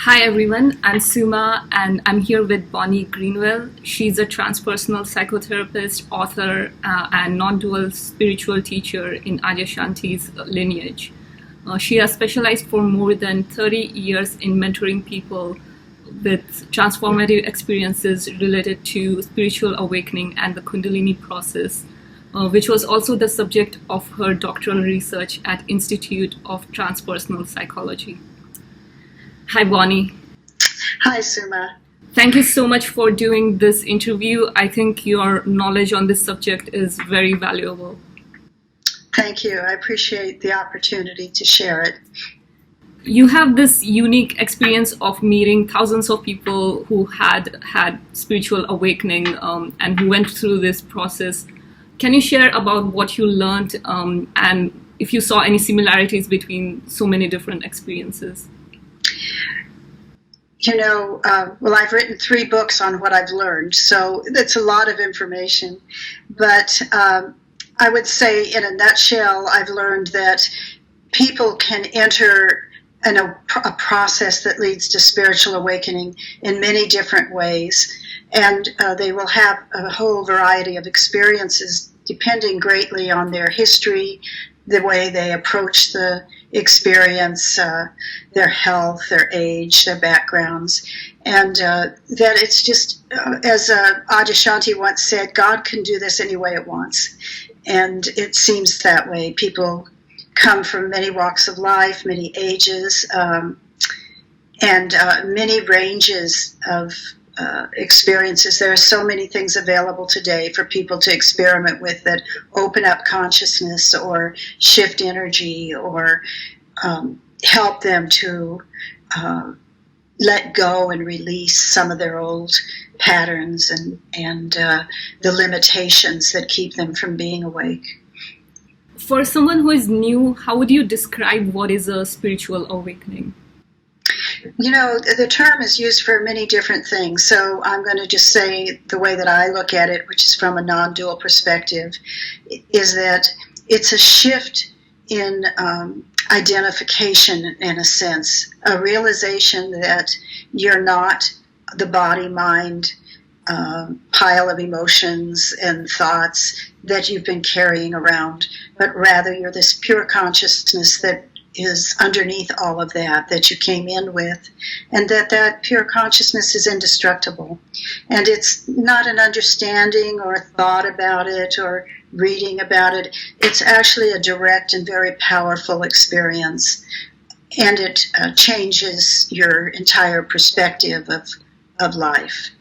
Hi everyone, I'm Suma and I'm here with Bonnie Greenwell. She's a transpersonal psychotherapist, author, and non-dual spiritual teacher in Adyashanti's lineage. She has specialized for more than 30 years in mentoring people with transformative experiences related to spiritual awakening and the Kundalini process, which was also the subject of her doctoral research at Institute of Transpersonal Psychology. Hi, Bonnie. Hi, Suma. Thank you so much for doing this interview. I think your knowledge on this subject is very valuable. Thank you. I appreciate the opportunity to share it. You have this unique experience of meeting thousands of people who had spiritual awakening and who went through this process. Can you share about what you learned and if you saw any similarities between so many different experiences? Well, I've written 3 books on what I've learned, so that's a lot of information. But I would say, in a nutshell, I've learned that people can enter a process that leads to spiritual awakening in many different ways, and they will have a whole variety of experiences depending greatly on their history, the way they approach the experience, their health, their age, their backgrounds, and that it's just, as Adyashanti once said, God can do this any way it wants, and it seems that way. People come from many walks of life, many ages, and many ranges of experiences. There are so many things available today for people to experiment with that open up consciousness or shift energy or help them to let go and release some of their old patterns and the limitations that keep them from being awake. For someone who is new, how would you describe what is a spiritual awakening? The term is used for many different things, so I'm going to just say the way that I look at it, which is from a non-dual perspective, is that it's a shift in identification, in a sense, a realization that you're not the body-mind pile of emotions and thoughts that you've been carrying around, but rather you're this pure consciousness that is underneath all of that you came in with, and that pure consciousness is indestructible. And it's not an understanding or a thought about it or reading about it. It's actually a direct and very powerful experience, and it changes your entire perspective of life.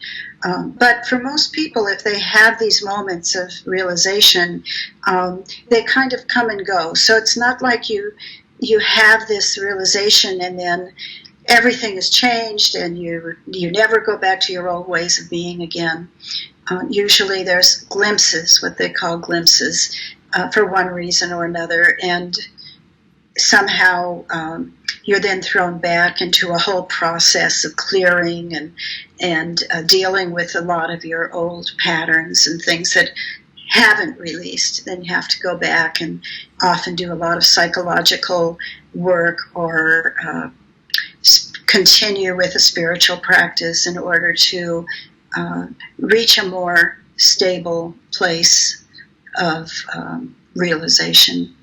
But for most people, if they have these moments of realization, they kind of come and go. So it's not like you have this realization and then everything has changed and you never go back to your old ways of being again. Usually there's glimpses, what they call glimpses, for one reason or another, and somehow you're then thrown back into a whole process of clearing and dealing with a lot of your old patterns and things that haven't released. Then you have to go back and often do a lot of psychological work or continue with a spiritual practice in order to reach a more stable place of realization.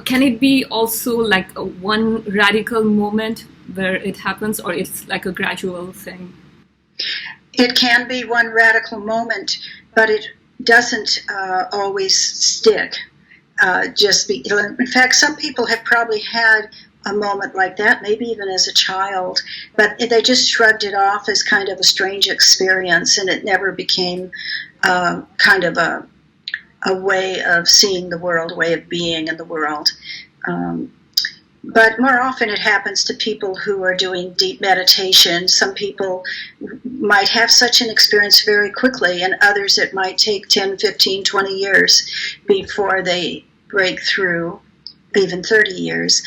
Can it be also like one radical moment where it happens, or it's like a gradual thing? It can be one radical moment, but it doesn't always stick. In fact, some people have probably had a moment like that, maybe even as a child, but they just shrugged it off as kind of a strange experience, and it never became kind of a way of seeing the world, a way of being in the world. But more often it happens to people who are doing deep meditation. Some people might have such an experience very quickly, and others it might take 10, 15, 20 years before they break through, even 30 years.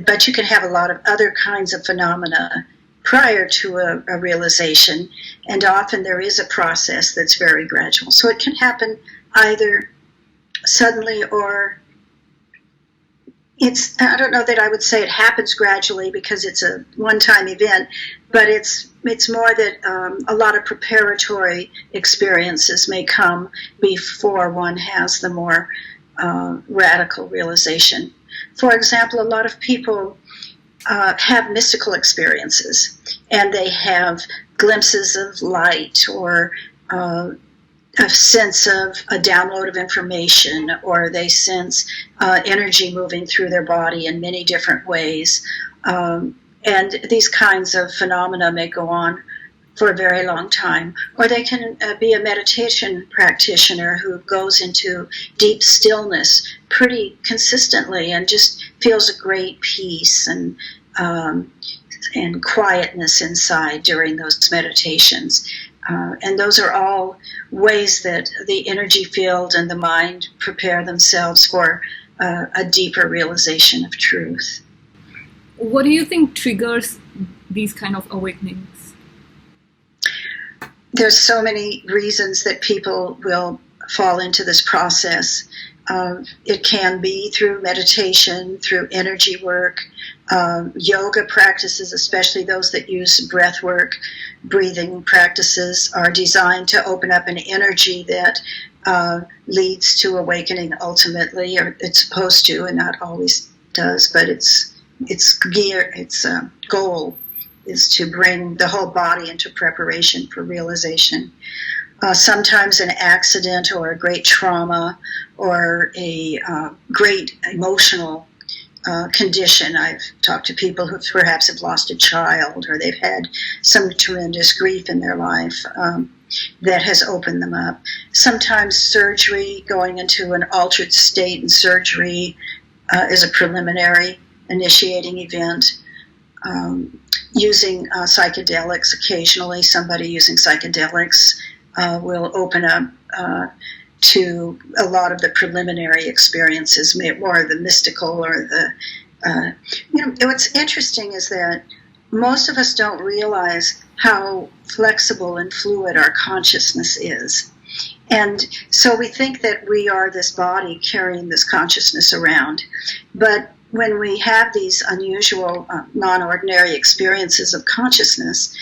But you can have a lot of other kinds of phenomena prior to a realization, and often there is a process that's very gradual. So it can happen either suddenly or I don't know that I would say it happens gradually because it's a one-time event, but it's more that a lot of preparatory experiences may come before one has the more radical realization. For example, a lot of people have mystical experiences, and they have glimpses of light or a sense of a download of information, or they sense energy moving through their body in many different ways. And these kinds of phenomena may go on for a very long time. Or they can be a meditation practitioner who goes into deep stillness pretty consistently and just feels a great peace and quietness inside during those meditations. And those are all ways that the energy field and the mind prepare themselves for a deeper realization of truth. What do you think triggers these kind of awakenings? There's so many reasons that people will fall into this process. It can be through meditation, through energy work, yoga practices, especially those that use breath work, breathing practices, are designed to open up an energy that leads to awakening ultimately, or it's supposed to, and not always does, but its goal is to bring the whole body into preparation for realization. Sometimes an accident or a great trauma or a great emotional condition. I've talked to people who perhaps have lost a child, or they've had some tremendous grief in their life that has opened them up. Sometimes surgery, going into an altered state in surgery is a preliminary initiating event. Using psychedelics, occasionally somebody using psychedelics will open up to a lot of the preliminary experiences, more of the mystical or the, what's interesting is that most of us don't realize how flexible and fluid our consciousness is. And so we think that we are this body carrying this consciousness around. But when we have these unusual, non-ordinary experiences of consciousness,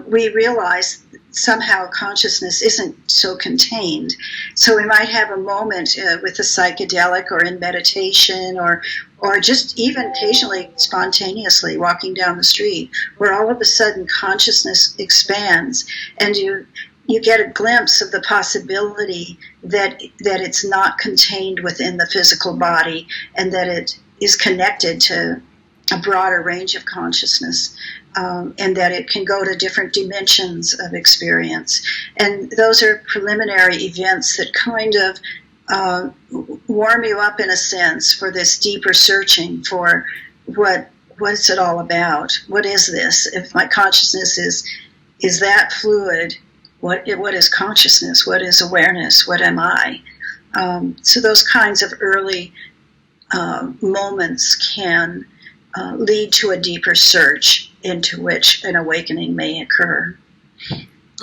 we realize somehow consciousness isn't so contained. So we might have a moment with a psychedelic or in meditation or just even occasionally spontaneously walking down the street where all of a sudden consciousness expands and you get a glimpse of the possibility that it's not contained within the physical body and that it is connected to a broader range of consciousness, and that it can go to different dimensions of experience. And those are preliminary events that kind of warm you up in a sense for this deeper searching for what's it all about? What is this? If my consciousness is that fluid, what is consciousness? What is awareness? What am I? So those kinds of early moments can lead to a deeper search into which an awakening may occur.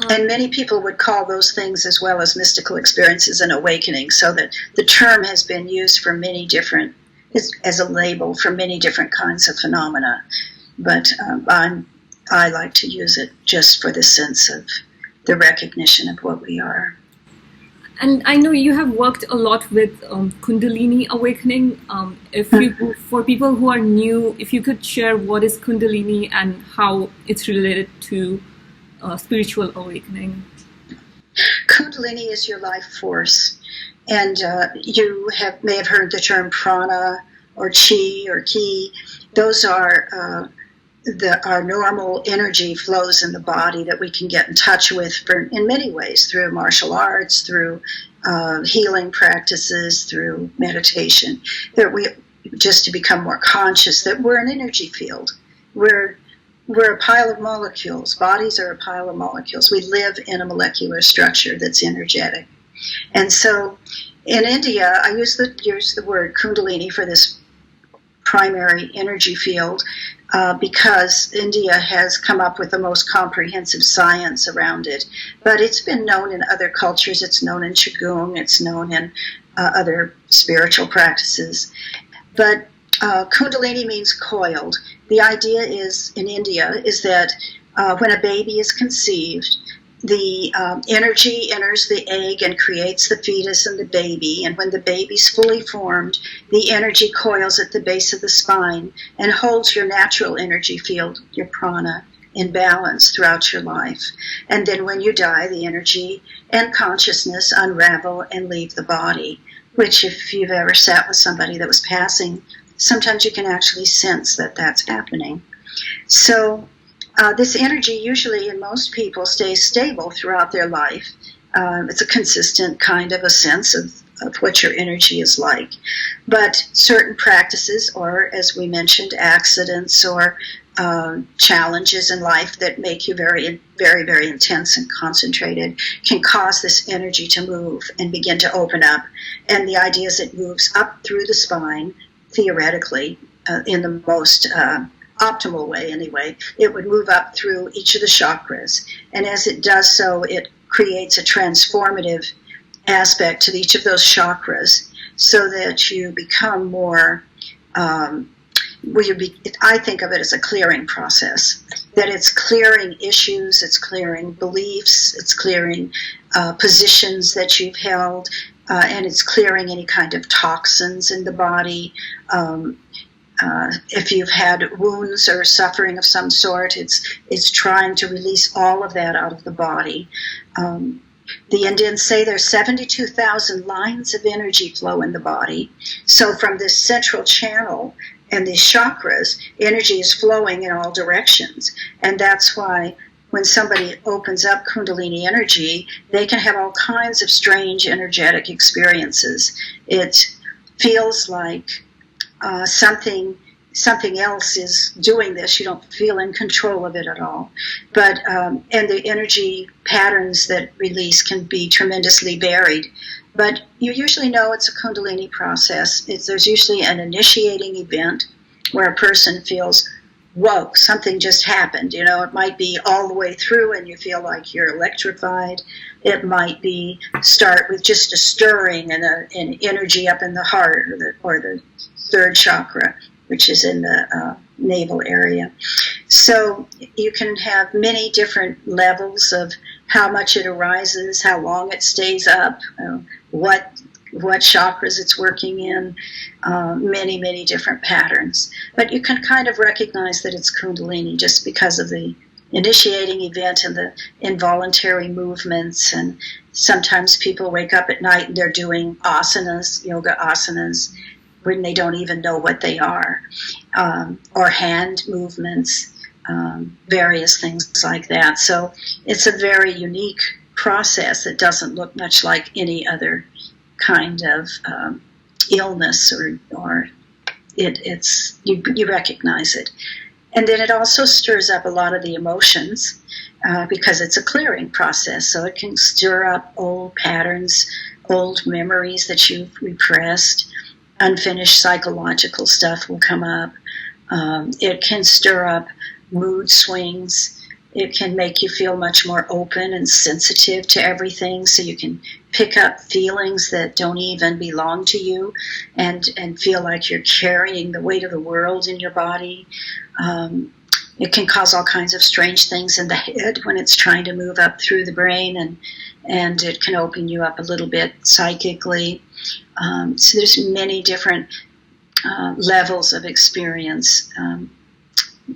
And many people would call those things, as well as mystical experiences, an awakening, so that the term has been used for many different, as a label for many different kinds of phenomena. But I like to use it just for the sense of the recognition of what we are. And I know you have worked a lot with Kundalini awakening. For people who are new, if you could share what is Kundalini and how it's related to spiritual awakening. Kundalini is your life force, and you may have heard the term prana or chi or ki. Those are our normal energy flows in the body that we can get in touch with in many ways, through martial arts, through healing practices, through meditation, just to become more conscious that we're an energy field. We're a pile of molecules. Bodies are a pile of molecules. We live in a molecular structure that's energetic. And so in India, I use the word Kundalini for this primary energy field because India has come up with the most comprehensive science around it. But it's been known in other cultures. It's known in Qigong. It's known in other spiritual practices. But Kundalini means coiled. The idea is, in India, is that when a baby is conceived, the energy enters the egg and creates the fetus and the baby. And when the baby's fully formed, the energy coils at the base of the spine and holds your natural energy field, your prana, in balance throughout your life. And then when you die, the energy and consciousness unravel and leave the body, which if you've ever sat with somebody that was passing, sometimes you can actually sense that that's happening. So this energy usually in most people stays stable throughout their life. It's a consistent kind of a sense of what your energy is like. But certain practices, or as we mentioned, accidents or challenges in life that make you very, very, very intense and concentrated can cause this energy to move and begin to open up. And the idea is it moves up through the spine, theoretically, in the most optimal way anyway. It would move up through each of the chakras. And as it does so, it creates a transformative aspect to each of those chakras so that you become more... I think of it as a clearing process, that it's clearing issues, it's clearing beliefs, it's clearing positions that you've held, and it's clearing any kind of toxins in the body. If you've had wounds or suffering of some sort, it's trying to release all of that out of the body. The Indians say there's 72,000 lines of energy flow in the body. So from this central channel and these chakras, energy is flowing in all directions. And that's why when somebody opens up Kundalini energy, they can have all kinds of strange energetic experiences. It feels like something else is doing this. You don't feel in control of it at all. But and the energy patterns that release can be tremendously varied. But you usually know it's a Kundalini process. There's usually an initiating event where a person feels, whoa, something just happened. You know, it might be all the way through and you feel like you're electrified. It might be start with just a stirring and an energy up in the heart or the third chakra, which is in the navel area. So you can have many different levels of how much it arises, how long it stays up, what chakras it's working in, many, many different patterns. But you can kind of recognize that it's Kundalini just because of the initiating event and the involuntary movements. And sometimes people wake up at night and they're doing asanas, yoga asanas, when they don't even know what they are, or hand movements, various things like that. So it's a very unique process that doesn't look much like any other kind of illness, or you recognize it. And then it also stirs up a lot of the emotions because it's a clearing process. So it can stir up old patterns, old memories that you've repressed. Unfinished psychological stuff will come up. It can stir up mood swings. It can make you feel much more open and sensitive to everything, so you can pick up feelings that don't even belong to you and feel like you're carrying the weight of the world in your body. It can cause all kinds of strange things in the head when it's trying to move up through the brain, and it can open you up a little bit psychically. So there's many different levels of experience.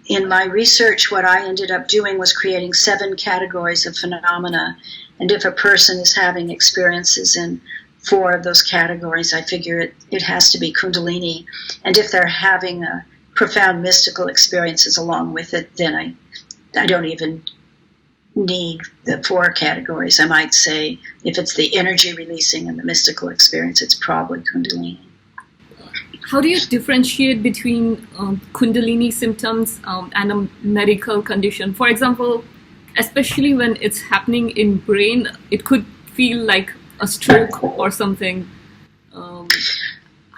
In my research, what I ended up doing was creating 7 categories of phenomena. And if a person is having experiences in 4 of those categories, I figure it has to be Kundalini. And if they're having profound mystical experiences along with it, then I don't even need the 4 categories. I might say if it's the energy releasing and the mystical experience, it's probably Kundalini. How do you differentiate between Kundalini symptoms and a medical condition? For example, especially when it's happening in brain, it could feel like a stroke or something.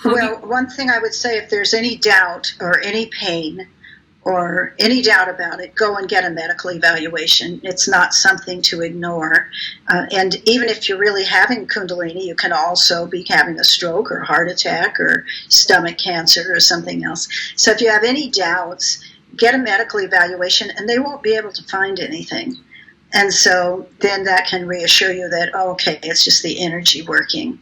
One thing I would say, if there's any doubt or any pain or any doubt about it, go and get a medical evaluation. It's not something to ignore. And even if you're really having Kundalini, you can also be having a stroke or heart attack or stomach cancer or something else. So if you have any doubts, get a medical evaluation, and they won't be able to find anything. And so then that can reassure you that, oh, okay, it's just the energy working.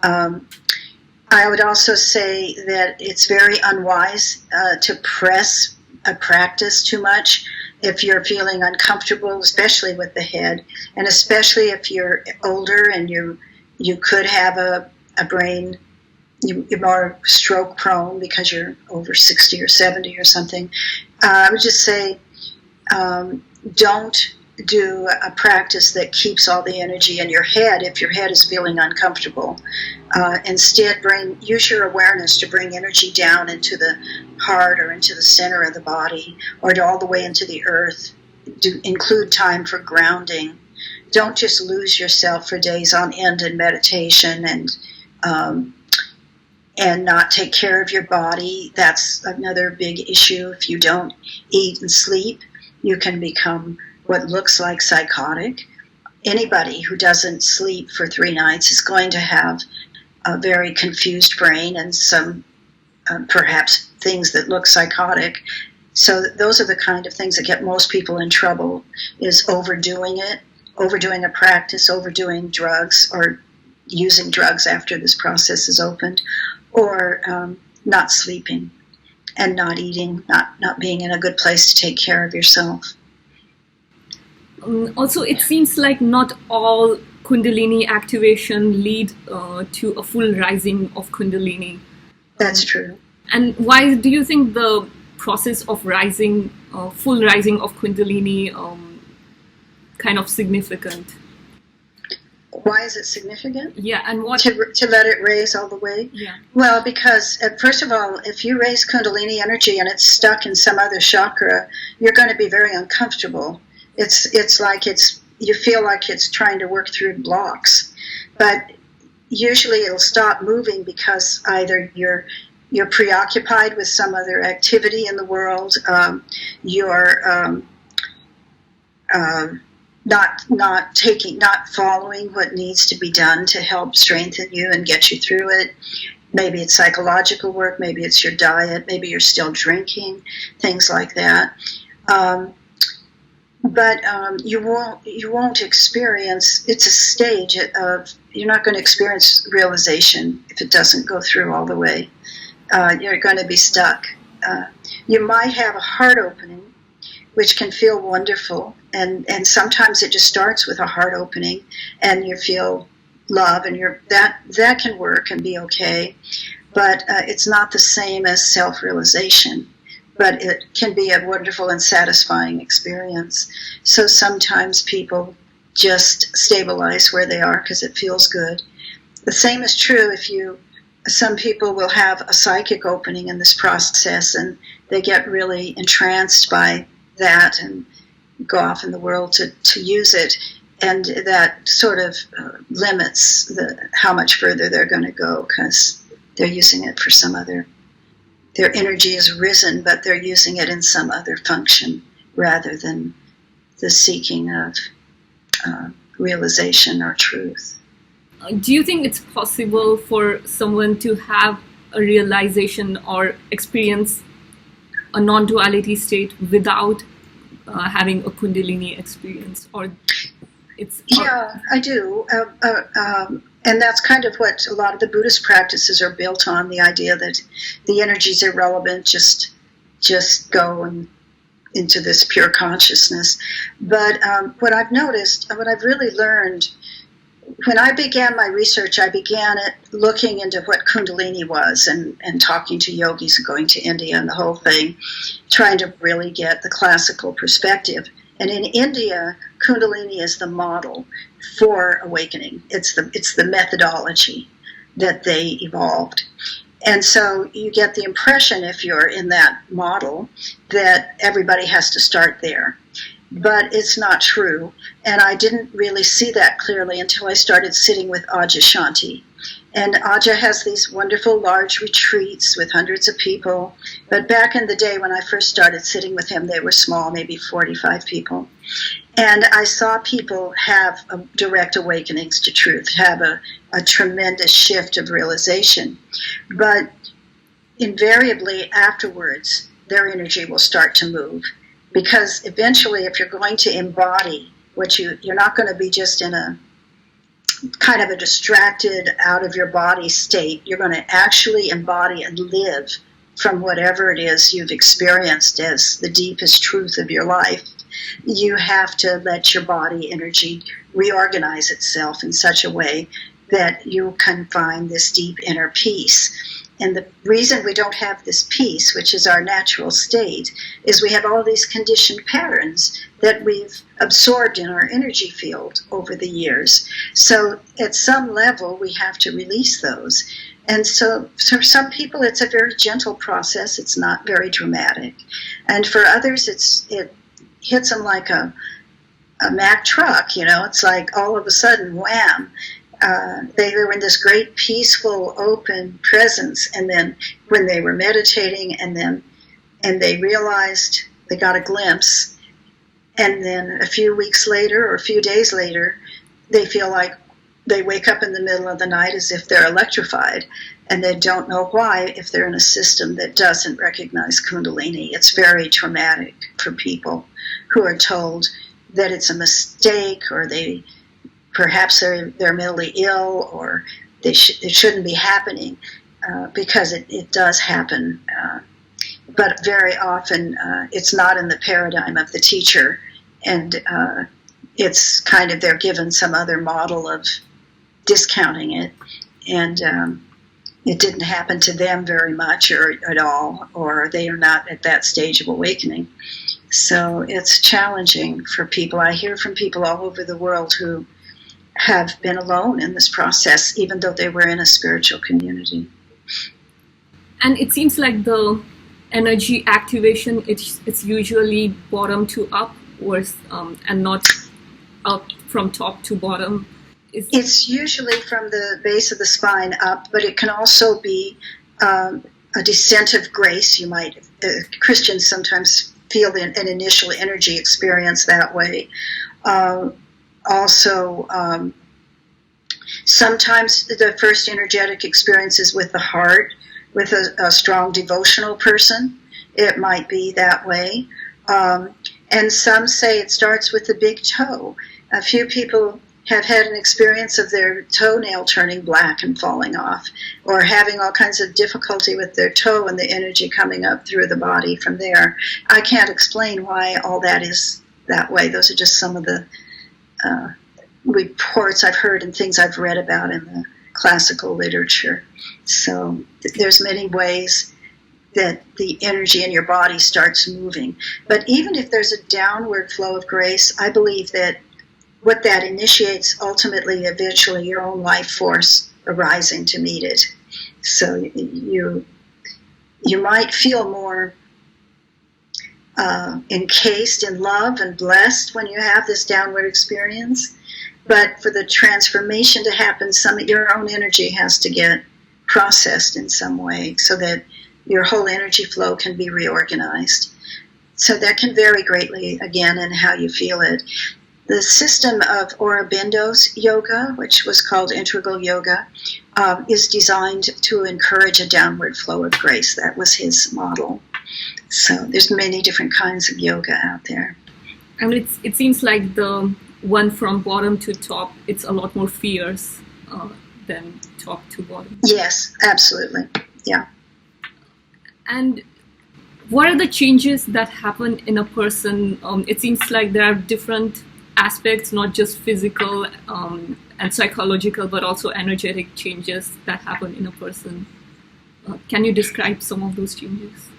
I would also say that it's very unwise to press a practice too much if you're feeling uncomfortable, especially with the head, and especially if you're older and you could have a brain, you're more stroke prone because you're over 60 or 70 or something. I would just say don't do a practice that keeps all the energy in your head if your head is feeling uncomfortable. Instead, use your awareness to bring energy down into the heart or into the center of the body or all the way into the earth. Include time for grounding. Don't just lose yourself for days on end in meditation and not take care of your body. That's another big issue. If you don't eat and sleep, you can become what looks like psychotic. Anybody who doesn't sleep for 3 nights is going to have a very confused brain and some perhaps things that look psychotic. So those are the kind of things that get most people in trouble, is overdoing it, overdoing a practice, overdoing drugs, or using drugs after this process is opened, or not sleeping and not eating, not being in a good place to take care of yourself. Also, it seems like not all Kundalini activation lead to a full rising of Kundalini. That's true. And why do you think the process of rising, full rising of Kundalini, kind of significant? Why is it significant? Yeah, and what to let it raise all the way? Yeah. Well, because first of all, if you raise Kundalini energy and it's stuck in some other chakra, you're going to be very uncomfortable. It's like you feel like it's trying to work through blocks, but usually it'll stop moving because either you're preoccupied with some other activity in the world, you're not following what needs to be done to help strengthen you and get you through it. Maybe it's psychological work, maybe it's your diet, maybe you're still drinking, things like that. But you won't experience, it's a stage of, you're not going to experience realization if it doesn't go through all the way. You're going to be stuck. You might have a heart opening, which can feel wonderful, and sometimes it just starts with a heart opening, and you feel love, and that can work and be okay, but it's not the same as self-realization. But it can be a wonderful and satisfying experience. So sometimes people just stabilize where they are because it feels good. The same is true some people will have a psychic opening in this process and they get really entranced by that and go off in the world to use it. And that sort of limits how much further they're going to go because they're using it for some other. Their energy is risen, but they're using it in some other function rather than the seeking of realization or truth. Do you think it's possible for someone to have a realization or experience a non-duality state without having a Kundalini experience? Yeah, I do. And that's kind of what a lot of the Buddhist practices are built on, the idea that the energy is irrelevant, just go into this pure consciousness. But what I've noticed, what I've really learned, when I began my research, I began it looking into what Kundalini was and talking to yogis and going to India and the whole thing, trying to really get the classical perspective. And in India, Kundalini is the model for awakening. It's the methodology that they evolved. And so you get the impression, if you're in that model, that everybody has to start there. But it's not true. And I didn't really see that clearly until I started sitting with Adyashanti. And Aja has these wonderful large retreats with hundreds of people. But back in the day when I first started sitting with him, they were small, maybe 45 people. And I saw people have direct awakenings to truth, have a tremendous shift of realization. But invariably afterwards, their energy will start to move. Because eventually, if you're going to embody what you're not going to be just in a kind of a distracted, out of your body state. You're going to actually embody and live from whatever it is you've experienced as the deepest truth of your life. You have to let your body energy reorganize itself in such a way that you can find this deep inner peace. And the reason we don't have this peace, which is our natural state, is we have all these conditioned patterns that we've absorbed in our energy field over the years. So at some level, we have to release those. And so for some people, it's a very gentle process. It's not very dramatic. And for others, it hits them like a Mack truck, you know. It's like all of a sudden, wham. They were in this great, peaceful, open presence, and then when they were meditating, and they realized they got a glimpse, and then a few weeks later or a few days later, they feel like they wake up in the middle of the night as if they're electrified, and they don't know why if they're in a system that doesn't recognize Kundalini. It's very traumatic for people who are told that it's a mistake, or perhaps they're mentally ill, or it shouldn't be happening, because it does happen. But very often it's not in the paradigm of the teacher, and it's kind of they're given some other model of discounting it, and it didn't happen to them very much or at all, or they are not at that stage of awakening. So it's challenging for people. I hear from people all over the world who have been alone in this process, even though they were in a spiritual community. And it seems like the energy activation, it's usually bottom to up, and not up from top to bottom. It's usually from the base of the spine up, but it can also be a descent of grace. Christians sometimes feel an initial energy experience that way. Also, sometimes the first energetic experience is with the heart, with a strong devotional person. It might be that way. And some say it starts with the big toe. A few people have had an experience of their toenail turning black and falling off, or having all kinds of difficulty with their toe and the energy coming up through the body from there. I can't explain why all that is that way. Those are just some of the reports I've heard and things I've read about in the classical literature. So there's many ways that the energy in your body starts moving. But even if there's a downward flow of grace, I believe that what that initiates ultimately, eventually, your own life force arising to meet it. So you might feel more encased in love and blessed when you have this downward experience. But for the transformation to happen, your own energy has to get processed in some way so that your whole energy flow can be reorganized. So that can vary greatly, again, in how you feel it. The system of Aurobindo's yoga, which was called integral yoga, is designed to encourage a downward flow of grace. That was his model. So there's many different kinds of yoga out there. I mean, it seems like the one from bottom to top, it's a lot more fierce than top to bottom. Yes, absolutely. Yeah. And what are the changes that happen in a person? It seems like there are different aspects, not just physical and psychological, but also energetic changes that happen in a person. Can you describe some of those changes?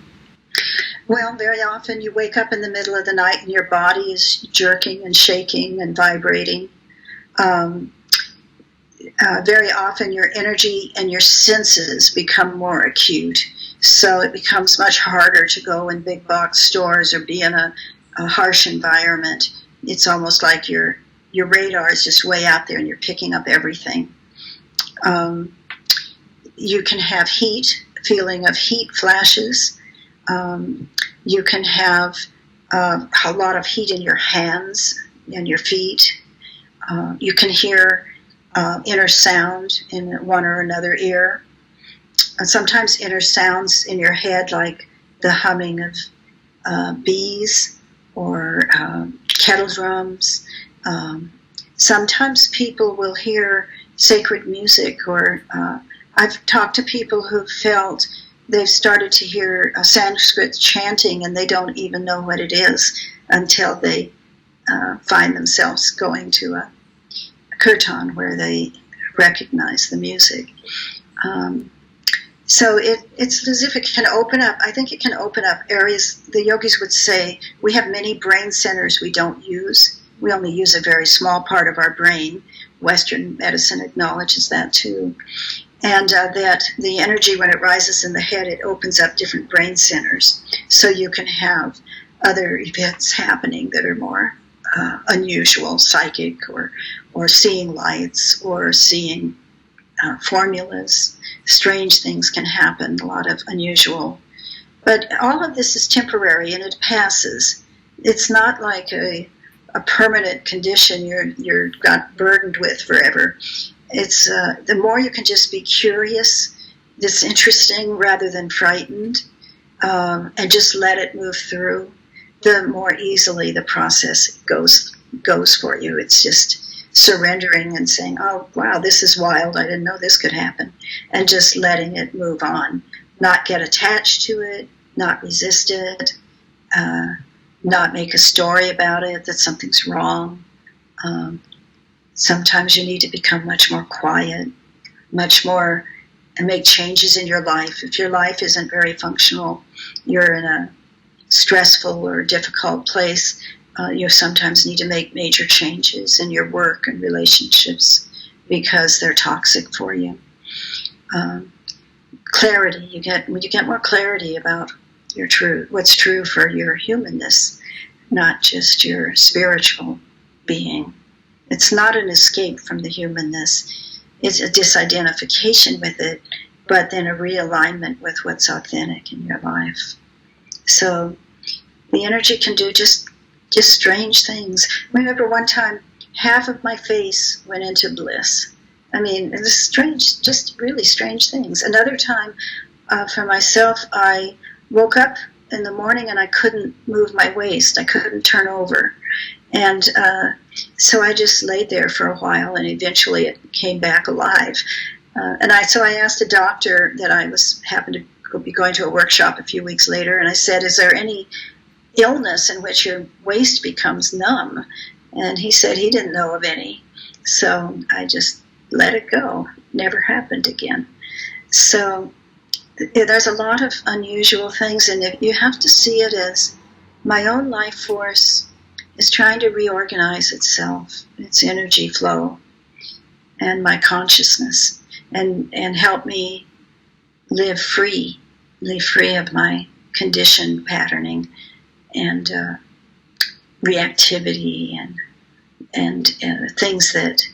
Well, very often you wake up in the middle of the night and your body is jerking and shaking and vibrating. Very often your energy and your senses become more acute. So it becomes much harder to go in big box stores or be in a harsh environment. It's almost like your radar is just way out there and you're picking up everything. You can have heat, feeling of heat flashes. You can have a lot of heat in your hands and your feet. You can hear inner sound in one or another ear. And sometimes inner sounds in your head, like the humming of bees or kettle drums. Sometimes people will hear sacred music, or I've talked to people who felt they've started to hear Sanskrit chanting and they don't even know what it is until they find themselves going to a kirtan where they recognize the music. So it's as if it can open up. I think it can open up areas. The yogis would say we have many brain centers we don't use. We only use a very small part of our brain. Western medicine acknowledges that too. And that the energy, when it rises in the head, it opens up different brain centers. So you can have other events happening that are more unusual, psychic, or seeing lights, or seeing formulas. Strange things can happen, a lot of unusual. But all of this is temporary and it passes. It's not like a permanent condition you're got burdened with forever. It's the more you can just be curious, it's interesting rather than frightened, and just let it move through, the more easily the process goes for you. It's just surrendering and saying, oh, wow, this is wild. I didn't know this could happen. And just letting it move on. Not get attached to it, not resist it, not make a story about it, that something's wrong. Sometimes you need to become much more quiet, much more, and make changes in your life. If your life isn't very functional, you're in a stressful or difficult place, you sometimes need to make major changes in your work and relationships because they're toxic for you. Clarity, when you get more clarity about your what's true for your humanness, not just your spiritual being. It's not an escape from the humanness. It's a disidentification with it, but then a realignment with what's authentic in your life. So the energy can do just strange things. I remember one time, half of my face went into bliss. I mean, it was strange, just really strange things. Another time, for myself, I woke up in the morning and I couldn't move my waist. I couldn't turn over. And so I just laid there for a while, and eventually it came back alive. So I asked a doctor that I happened to be going to a workshop a few weeks later, and I said, is there any illness in which your waist becomes numb? And he said he didn't know of any. So I just let it go. Never happened again. So there's a lot of unusual things, and you have to see it as my own life force is trying to reorganize itself, its energy flow, and my consciousness, and help me live free of my conditioned patterning and reactivity and things that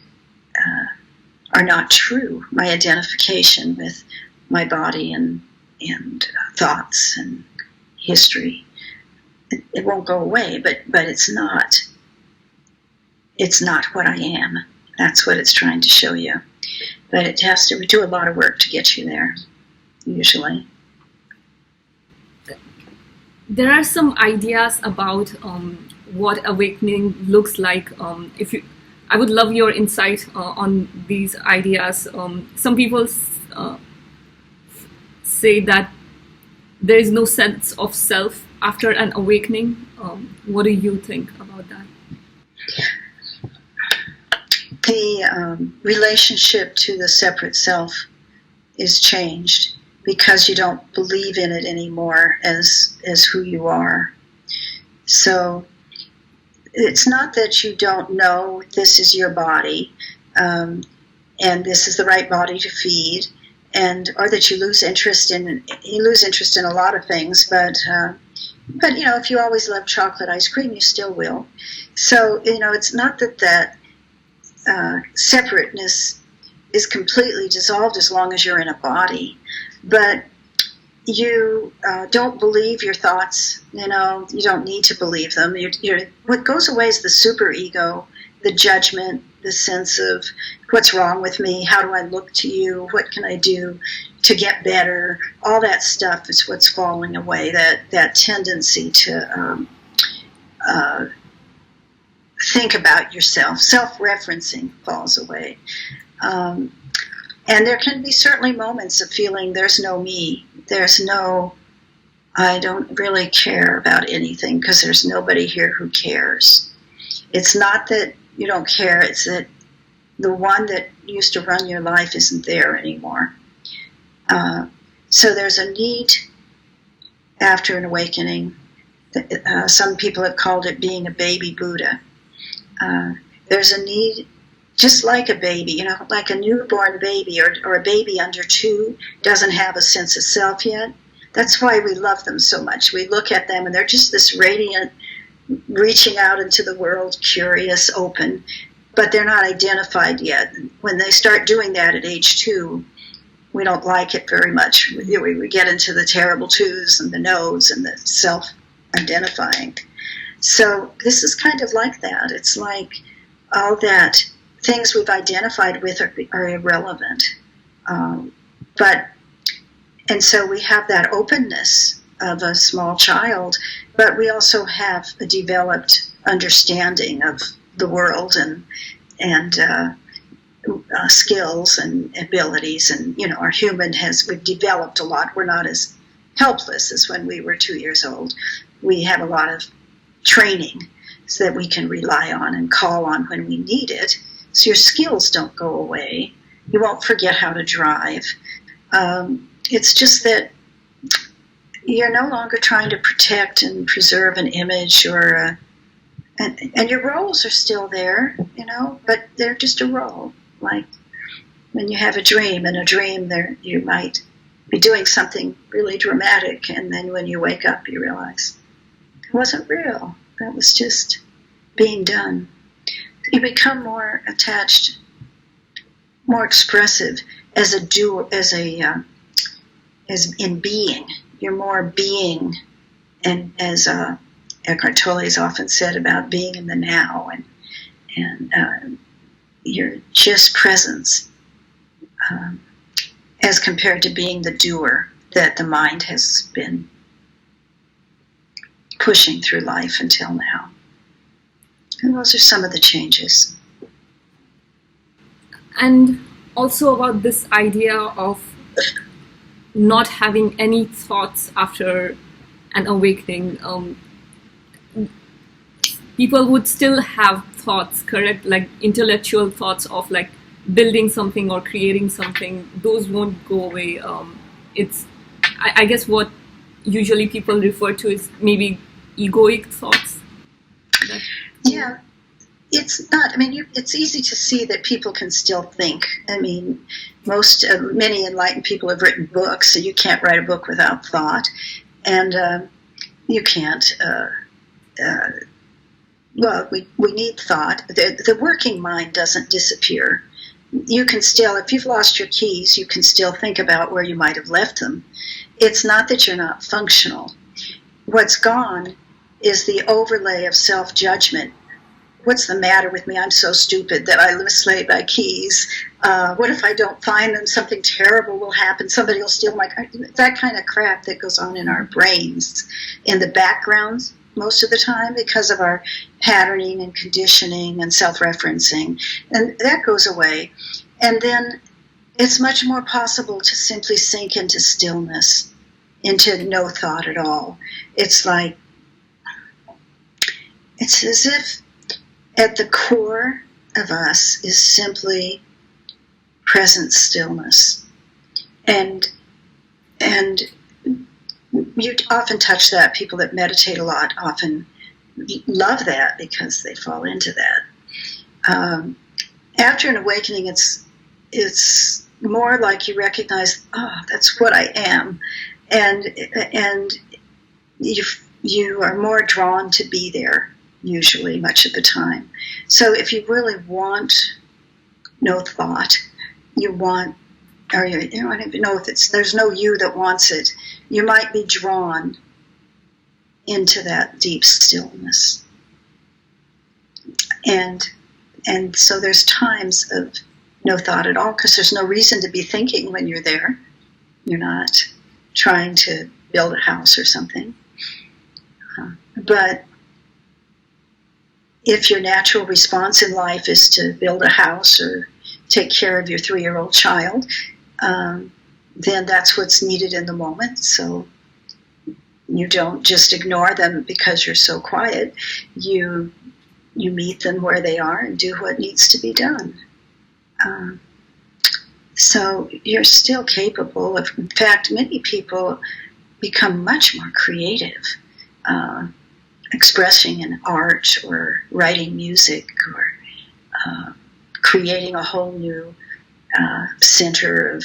are not true. My identification with my body and thoughts and history. It won't go away, but it's not what I am. That's what it's trying to show you. But it has to do a lot of work to get you there, usually. There are some ideas about what awakening looks like. I would love your insight on these ideas. Some people say that there is no sense of self after an awakening. What do you think about that? The relationship to the separate self is changed because you don't believe in it anymore as who you are. So it's not that you don't know this is your body and this is the right body to feed, or that you lose interest in a lot of things, but if you always love chocolate ice cream, you still will. So it's not that separateness is completely dissolved as long as you're in a body. But you don't believe your thoughts. You don't need to believe them. What goes away is the superego, the judgment, the sense of what's wrong with me, how do I look to you, what can I do to get better. All that stuff is what's falling away, that tendency to think about yourself. Self-referencing falls away. And there can be certainly moments of feeling there's no me. There's no, I don't really care about anything because there's nobody here who cares. It's not that you don't care, it's that the one that used to run your life isn't there anymore. So there's a need after an awakening. Some people have called it being a baby Buddha. There's a need, just like a baby, like a newborn baby or a baby under 2 doesn't have a sense of self yet. That's why we love them so much. We look at them and they're just this radiant, reaching out into the world, curious, open, but they're not identified yet. When they start doing that at age 2, we don't like it very much. We get into the terrible 2s and the no's and the self-identifying. So this is kind of like that. It's like all that things we've identified with are irrelevant. And so we have that openness of a small child, but we also have a developed understanding of the world and skills and abilities, and our we've developed a lot. We're not as helpless as when we were 2 years old. We have a lot of training so that we can rely on and call on when we need it. So your skills don't go away. You won't forget how to drive. It's just that you're no longer trying to protect and preserve an image and your roles are still there, but they're just a role. Like when you have a dream, there you might be doing something really dramatic, and then when you wake up, you realize it wasn't real. That was just being done. You become more attached, more expressive as a doer, as in being. You're more being, and as Eckhart Tolle has often said about being in the now, and you're just presence, as compared to being the doer that the mind has been pushing through life until now. And those are some of the changes. And also about this idea of not having any thoughts after an awakening. People would still have thoughts, correct? Like intellectual thoughts of like building something or creating something. Those won't go away. I guess what usually people refer to is maybe egoic thoughts. Yeah, it's not. It's easy to see that people can still think. Many enlightened people have written books, so you can't write a book without thought, and you can't. We need thought. The working mind doesn't disappear. You can still, if you've lost your keys, you can still think about where you might have left them. It's not that you're not functional. What's gone is the overlay of self-judgment. What's the matter with me? I'm so stupid that I mislaid my keys. What if I don't find them? Something terrible will happen. Somebody will steal my car. That kind of crap that goes on in our brains, in the backgrounds most of the time, because of our patterning and conditioning and self-referencing. And that goes away. And then it's much more possible to simply sink into stillness, into no thought at all. It's as if at the core of us is simply present stillness. And you often touch that. People that meditate a lot often love that because they fall into that. After an awakening, it's more like you recognize, that's what I am. And you are more drawn to be there, usually, much of the time. So if you really want no thought, you want, or you don't even know if there's no you that wants it. You might be drawn into that deep stillness. And so there's times of no thought at all, because there's no reason to be thinking when you're there. You're not trying to build a house or something. But if your natural response in life is to build a house or take care of your 3-year-old child, then that's what's needed in the moment. So you don't just ignore them because you're so quiet. You meet them where they are and do what needs to be done. So you're still capable of, in fact, many people become much more creative, expressing in art or writing music or creating a whole new center of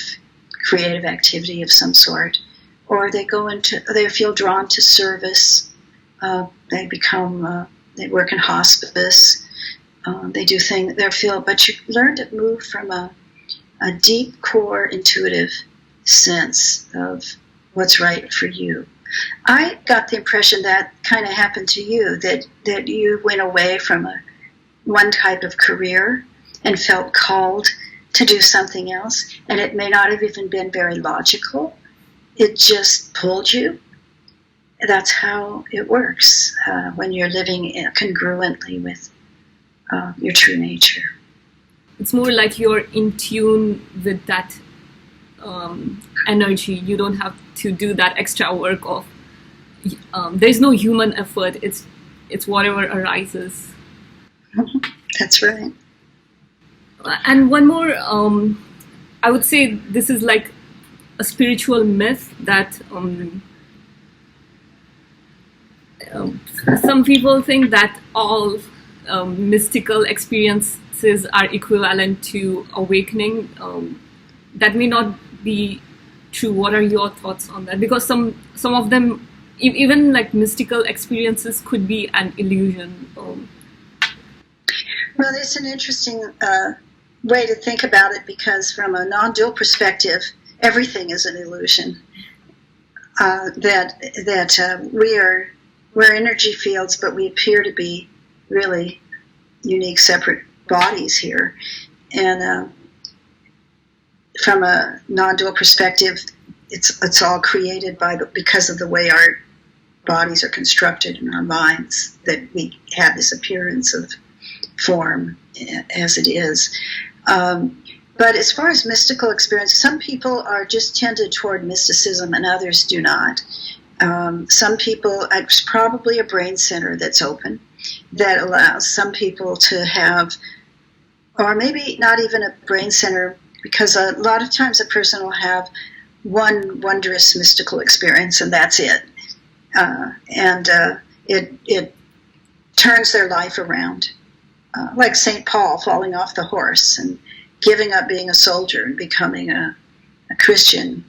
creative activity of some sort. Or they feel drawn to service. They work in hospice. They do things, but you learn to move from a deep core intuitive sense of what's right for you. I got the impression that kind of happened to you, that you went away from one type of career and felt called to do something else, and it may not have even been very logical. It just pulled you. That's how it works when you're living congruently with your true nature. It's more like you're in tune with that energy. You don't have to do that extra work of. There's no human effort. It's whatever arises. That's right. And one more, I would say this is like a spiritual myth that some people think that all mystical experiences are equivalent to awakening. That may not be true. What are your thoughts on that? Because some of them, even like mystical experiences, could be an illusion. Well, it's an interesting way to think about it, because from a non-dual perspective, everything is an illusion. We're energy fields, but we appear to be really unique, separate bodies here. And from a non-dual perspective, it's all created because of the way our bodies are constructed in our minds, that we have this appearance of form as it is. But as far as mystical experience, some people are just tended toward mysticism and others do not. Some people, it's probably a brain center that's open that allows some people to have, or maybe not even a brain center, because a lot of times a person will have one wondrous mystical experience and that's it. It turns their life around. Like St. Paul falling off the horse and giving up being a soldier and becoming a Christian.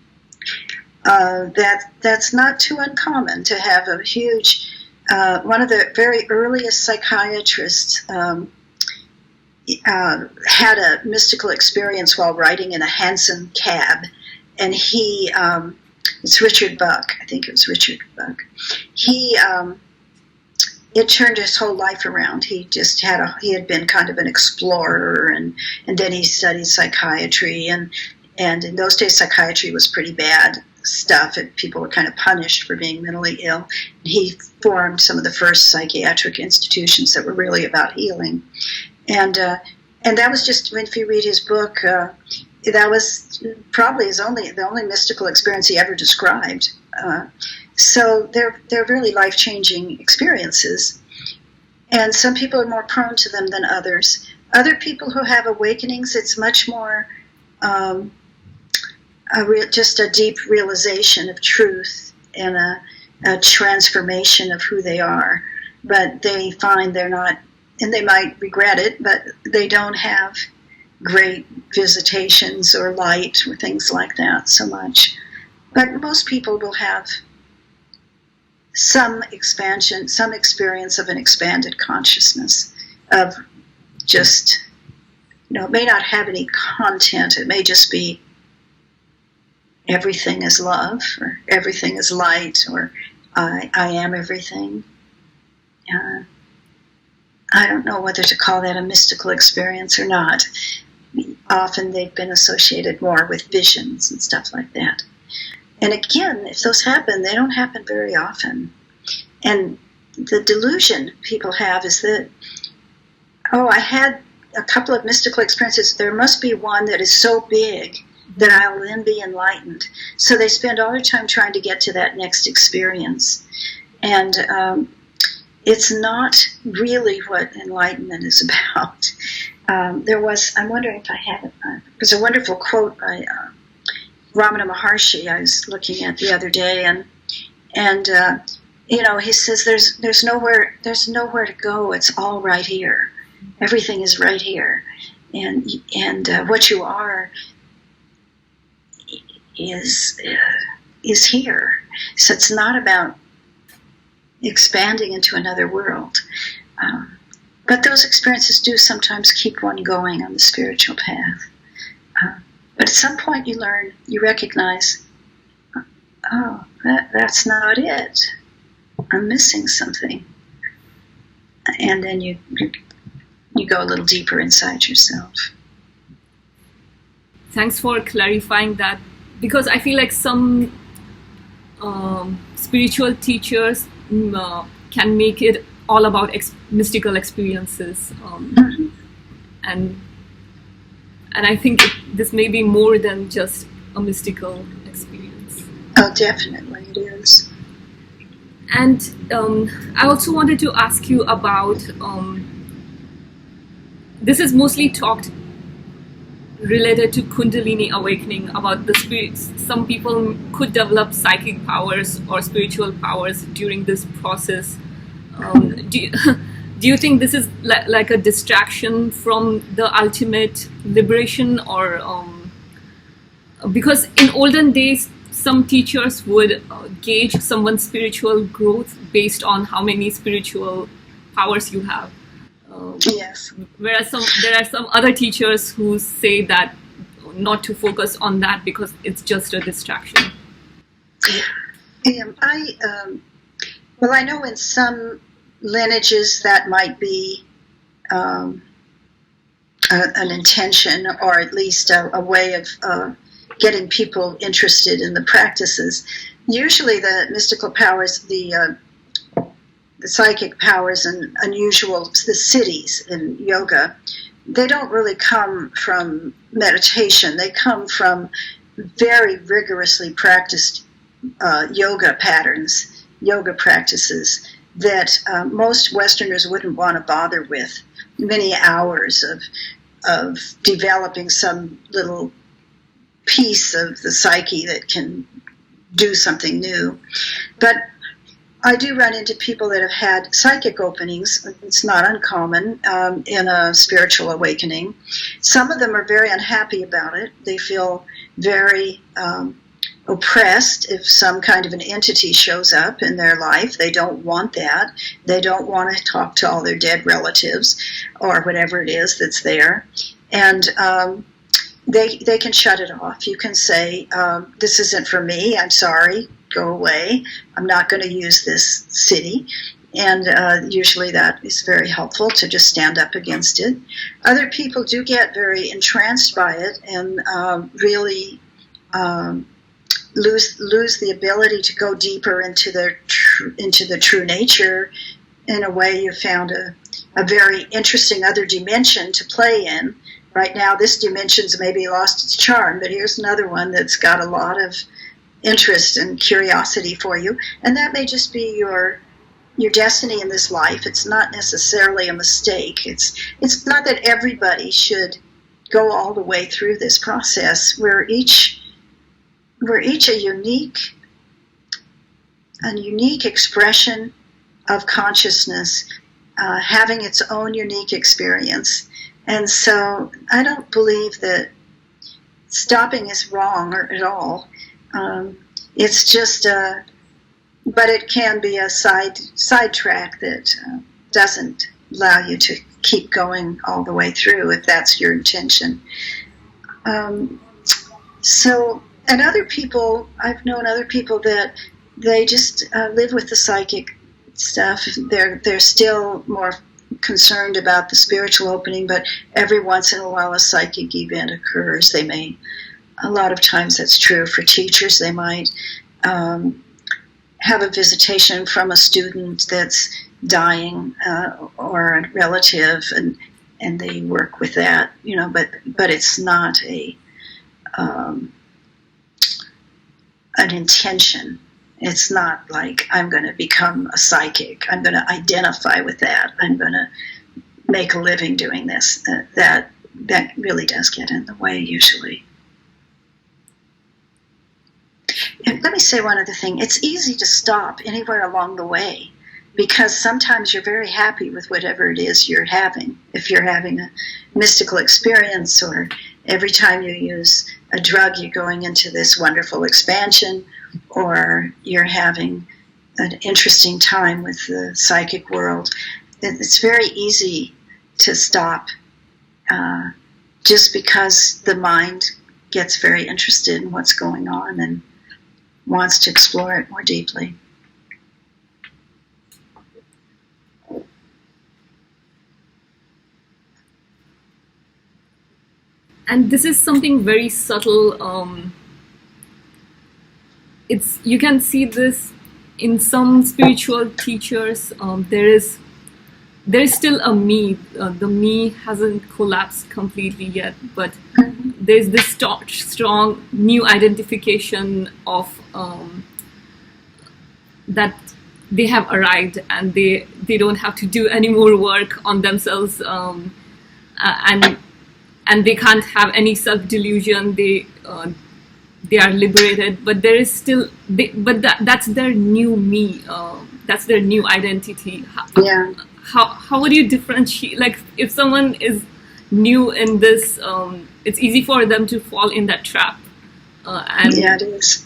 That's not too uncommon to have a huge. One of the very earliest psychiatrists had a mystical experience while riding in a Hansom cab, and it's Richard Buck. I think it was Richard Buck. It turned his whole life around. He had been kind of an explorer, and then he studied psychiatry, and in those days psychiatry was pretty bad stuff, and people were kind of punished for being mentally ill. He formed some of the first psychiatric institutions that were really about healing, and that was just, if you read his book, that was probably the only mystical experience he ever described. So they're really life-changing experiences, and some people are more prone to them than others. Other people who have awakenings, it's much more just a deep realization of truth and a transformation of who they are. But they find they're not, and they might regret it, but they don't have great visitations or light or things like that so much. But most people will have some expansion, some experience of an expanded consciousness, of just, it may not have any content. It may just be everything is love, or everything is light, or I am everything. I don't know whether to call that a mystical experience or not. Often they've been associated more with visions and stuff like that. And again, if those happen, they don't happen very often. And the delusion people have is that, I had a couple of mystical experiences. There must be one that is so big that I'll then be enlightened. So they spend all their time trying to get to that next experience. And it's not really what enlightenment is about. I'm wondering if I have it. There's a wonderful quote by Ramana Maharshi I was looking at the other day, and he says there's nowhere to go. It's all right here. Everything is right here, and what you are is here. So it's not about expanding into another world. But those experiences do sometimes keep one going on the spiritual path. But at some point you recognize, that's not it. I'm missing something. And then you go a little deeper inside yourself. Thanks for clarifying that, because I feel like some spiritual teachers can make it all about mystical experiences, and I think this may be more than just a mystical experience. Oh, definitely it is. And I also wanted to ask you about, this is mostly talked related to Kundalini awakening, about the spirits. Some people could develop psychic powers or spiritual powers during this process. Do you think this is like a distraction from the ultimate liberation, or because in olden days some teachers would gauge someone's spiritual growth based on how many spiritual powers you have? Yes. Whereas there are some other teachers who say that not to focus on that because it's just a distraction. I know in some lineages that might be an intention, or at least a way of getting people interested in the practices. Usually the mystical powers, the psychic powers and the siddhis in yoga, they don't really come from meditation. They come from very rigorously practiced yoga patterns, yoga practices that most Westerners wouldn't want to bother with. Many hours of developing some little piece of the psyche that can do something new. But I do run into people that have had psychic openings. It's not uncommon in a spiritual awakening. Some of them are very unhappy about it. They feel very oppressed if some kind of an entity shows up in their life. They don't want that. They don't want to talk to all their dead relatives or whatever it is that's there. And they can shut it off. You can say, this isn't for me, I'm sorry, go away, I'm not going to use this city. And usually that is very helpful to just stand up against it. Other people do get very entranced by it and really lose the ability to go deeper into the true nature. In a way, you found a very interesting other dimension to play in. Right now, this dimension's maybe lost its charm, but here's another one that's got a lot of interest and curiosity for you, and that may just be your destiny in this life. It's not necessarily a mistake. It's not that everybody should go all the way through this process. We're each a unique expression of consciousness, having its own unique experience. And so I don't believe that stopping is wrong at all. It's just, but it can be a sidetrack that doesn't allow you to keep going all the way through if that's your intention. And other people, I've known other people that they just live with the psychic stuff. They're still more concerned about the spiritual opening, but every once in a while a psychic event occurs. They may, a lot of times that's true for teachers, they might have a visitation from a student that's dying or a relative, and they work with that, but it's not an intention. It's not like I'm going to become a psychic. I'm going to identify with that. I'm going to make a living doing this. That really does get in the way usually. And let me say one other thing. It's easy to stop anywhere along the way because sometimes you're very happy with whatever it is you're having. If you're having a mystical experience, or every time you use a drug you're going into this wonderful expansion, or you're having an interesting time with the psychic world, it's very easy to stop just because the mind gets very interested in what's going on and wants to explore it more deeply. And this is something very subtle. You can see this in some spiritual teachers. There is still a me. The me hasn't collapsed completely yet, but there's this strong new identification of that they have arrived and they don't have to do any more work on themselves, and they can't have any self-delusion. They are liberated, but there is still, that's their new me. That's their new identity. How would you differentiate? Like, if someone is new in this, it's easy for them to fall in that trap. Yeah, it is.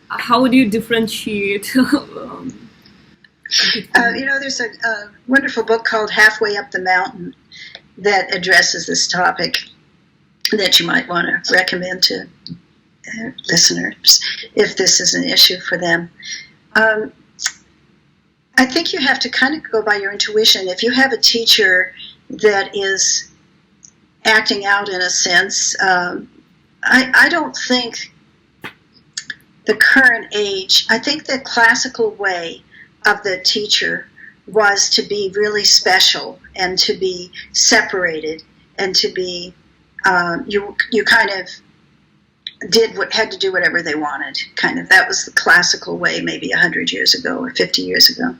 How would you differentiate? There's a wonderful book called Halfway Up the Mountain that addresses this topic that you might want to recommend to listeners if this is an issue for them. I think you have to kind of go by your intuition. If you have a teacher that is acting out in a sense, I don't think the current age, I think the classical way of the teacher was to be really special and to be separated and to be, you kind of had to do whatever they wanted, kind of. That was the classical way maybe 100 years ago or 50 years ago.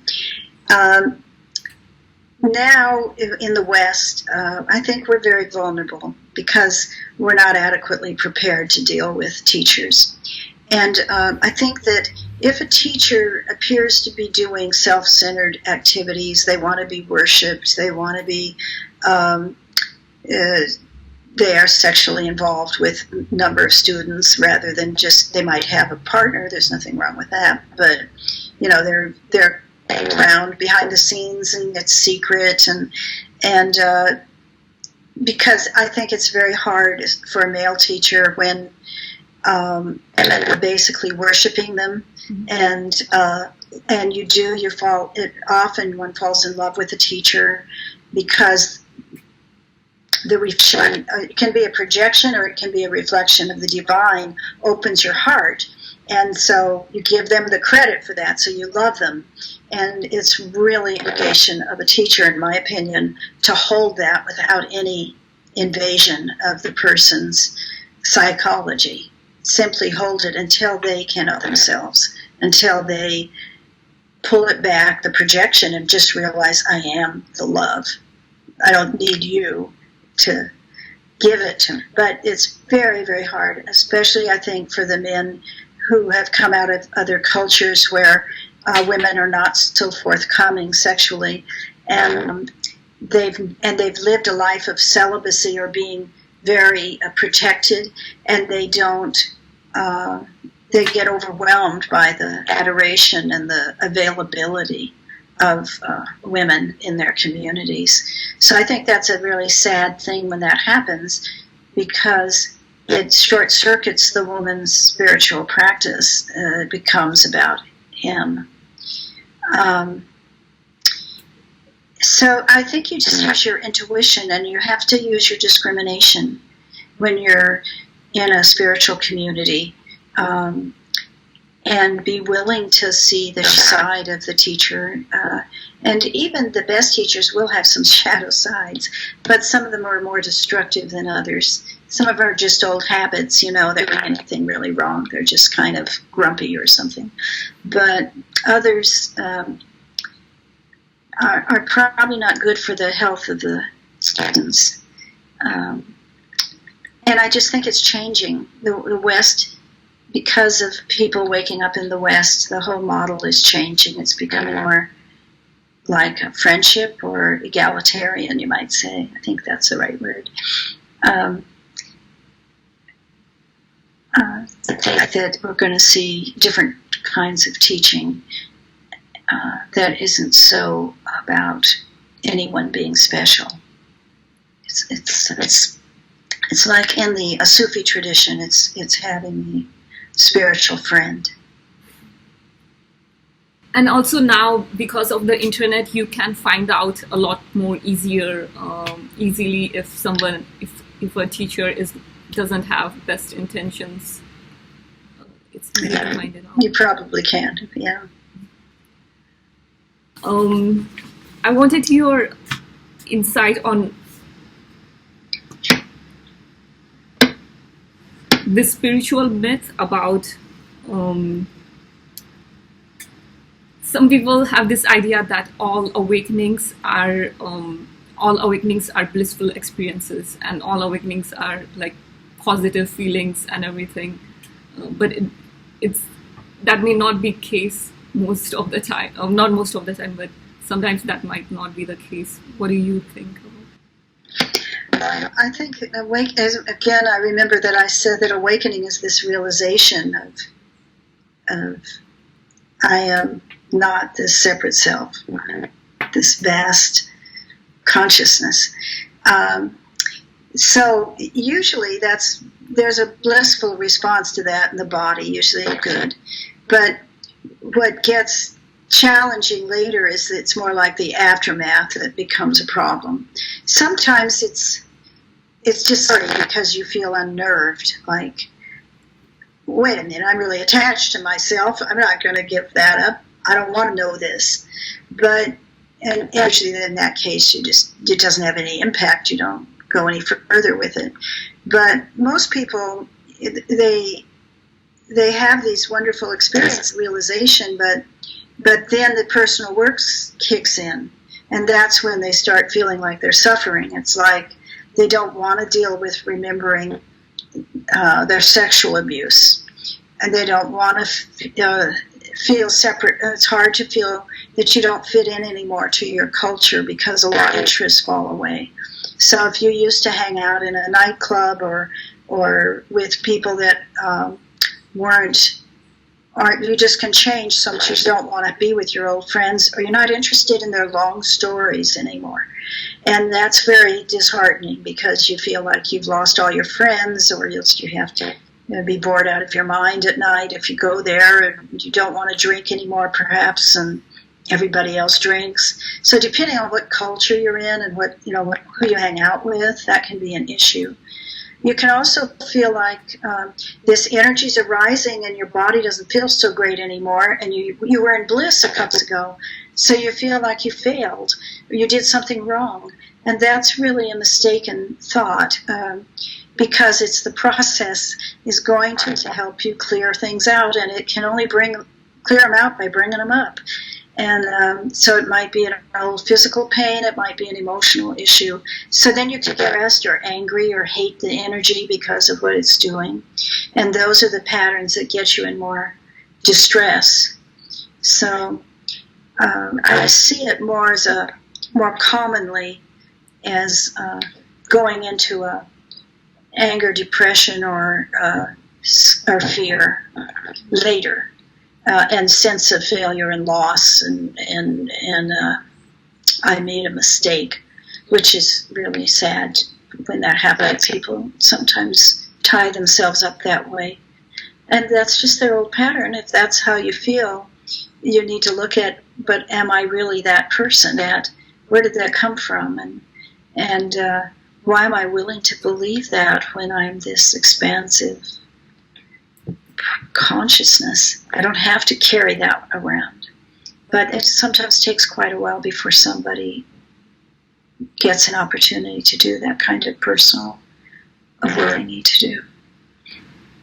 Now in the West, I think we're very vulnerable because we're not adequately prepared to deal with teachers. And I think that if a teacher appears to be doing self-centered activities, they want to be worshipped, they want to be, they are sexually involved with a number of students rather than just, they might have a partner, there's nothing wrong with that, but, they're around behind the scenes and it's secret, and because I think it's very hard for a male teacher when men are basically worshiping them, and often one falls in love with a teacher because the reflection, it can be a projection or it can be a reflection of the divine, opens your heart, and so you give them the credit for that, so you love them. And it's really an obligation of a teacher, in my opinion, to hold that without any invasion of the person's psychology. Simply hold it until they can know themselves, until they pull it back, the projection, and just realize, I am the love. I don't need you to give it to me. But it's very, very hard, especially, I think, for the men who have come out of other cultures where women are not so forthcoming sexually, and they've lived a life of celibacy or being very protected, and they don't. They get overwhelmed by the adoration and the availability women in their communities. So I think that's a really sad thing when that happens, because it short circuits the woman's spiritual practice. It becomes about him. So I think you just use your intuition, and you have to use your discrimination when you're in a spiritual community, and be willing to see the side of the teacher. And even the best teachers will have some shadow sides, but some of them are more destructive than others. Some of them are just old habits, they're not doing anything really wrong. They're just kind of grumpy or something. But others are probably not good for the health of the students. And I just think it's changing. The West, because of people waking up in the West, the whole model is changing. It's becoming more like a friendship, or egalitarian, you might say. I think that's the right word. I think that we're going to see different kinds of teaching that isn't so about anyone being special. It's like in the Sufi tradition. It's having the spiritual friend. And also now, because of the internet, you can find out a lot more easily if a teacher doesn't have best intentions. It's easy to find it out. You probably can, yeah. I wanted your insight on this spiritual myth about some people have this idea that all awakenings are blissful experiences, and all awakenings are like positive feelings and everything. But that may not be the case most of the time. Not most of the time, but sometimes that might not be the case. What do you think? I think again, I remember that I said that awakening is this realization of I am not this separate self, this vast consciousness. So usually there's a blissful response to that in the body, usually good. But what gets challenging later is that it's more like the aftermath that becomes a problem. Sometimes it's just sort of because you feel unnerved, like, wait a minute, I'm really attached to myself. I'm not going to give that up. I don't want to know this. But, and actually in that case, it doesn't have any impact. You don't go any further with it. But most people, they have these wonderful experiences, realization, but then the personal work kicks in. And that's when they start feeling like they're suffering. It's like they don't want to deal with remembering their sexual abuse. And they don't want to feel separate. It's hard to feel that you don't fit in anymore to your culture because a lot of interests fall away. So if you used to hang out in a nightclub or with people that you just can change so much. You don't want to be with your old friends, or you're not interested in their long stories anymore. And that's very disheartening because you feel like you've lost all your friends, or you have to be bored out of your mind at night if you go there, and you don't want to drink anymore perhaps, and everybody else drinks. So depending on what culture you're in and who you hang out with, that can be an issue. You can also feel like this energy is arising and your body doesn't feel so great anymore, and you were in bliss a couple ago, so you feel like you failed or you did something wrong. And that's really a mistaken thought, because it's the process is going to help you clear things out, and it can only clear them out by bringing them up. And so it might be an old physical pain, it might be an emotional issue. So then you can get stressed or angry or hate the energy because of what it's doing. And those are the patterns that get you in more distress. So I see it more commonly as going into a anger, depression, or fear later. and sense of failure and loss, and I made a mistake, which is really sad when that happens. People sometimes tie themselves up that way, and that's just their old pattern. If that's how you feel, you need to look at, but am I really that person? Where did that come from? And why am I willing to believe that when I'm this expansive consciousness? I don't have to carry that around. But it sometimes takes quite a while before somebody gets an opportunity to do that kind of personal of what they need to do.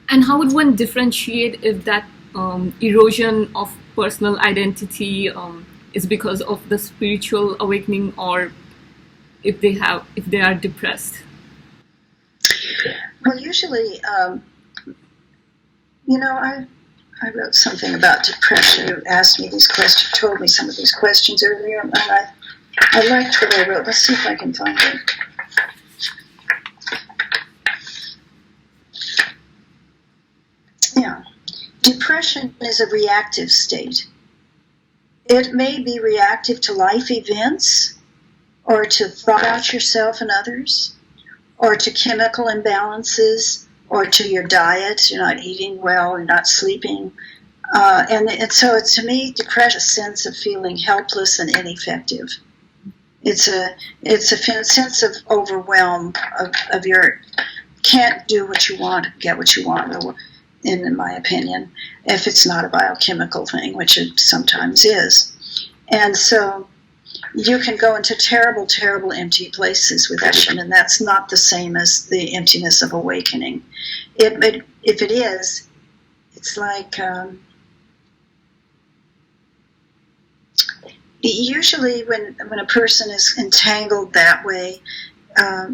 And how would one differentiate if that erosion of personal identity is because of the spiritual awakening, or if they are depressed? Well, usually, I wrote something about depression. You asked me these questions, told me some of these questions earlier, and I liked what I wrote. Let's see if I can find it. Yeah. Depression is a reactive state. It may be reactive to life events, or to thought about yourself and others, or to chemical imbalances, or to your diet. You're not eating well, you're not sleeping. And so to me, depression is a sense of feeling helpless and ineffective. It's a sense of overwhelm, of your can't do what you want, get what you want, in my opinion, if it's not a biochemical thing, which it sometimes is. And so you can go into terrible, terrible empty places with depression, and that's not the same as the emptiness of awakening. If it is, it's like usually when a person is entangled that way,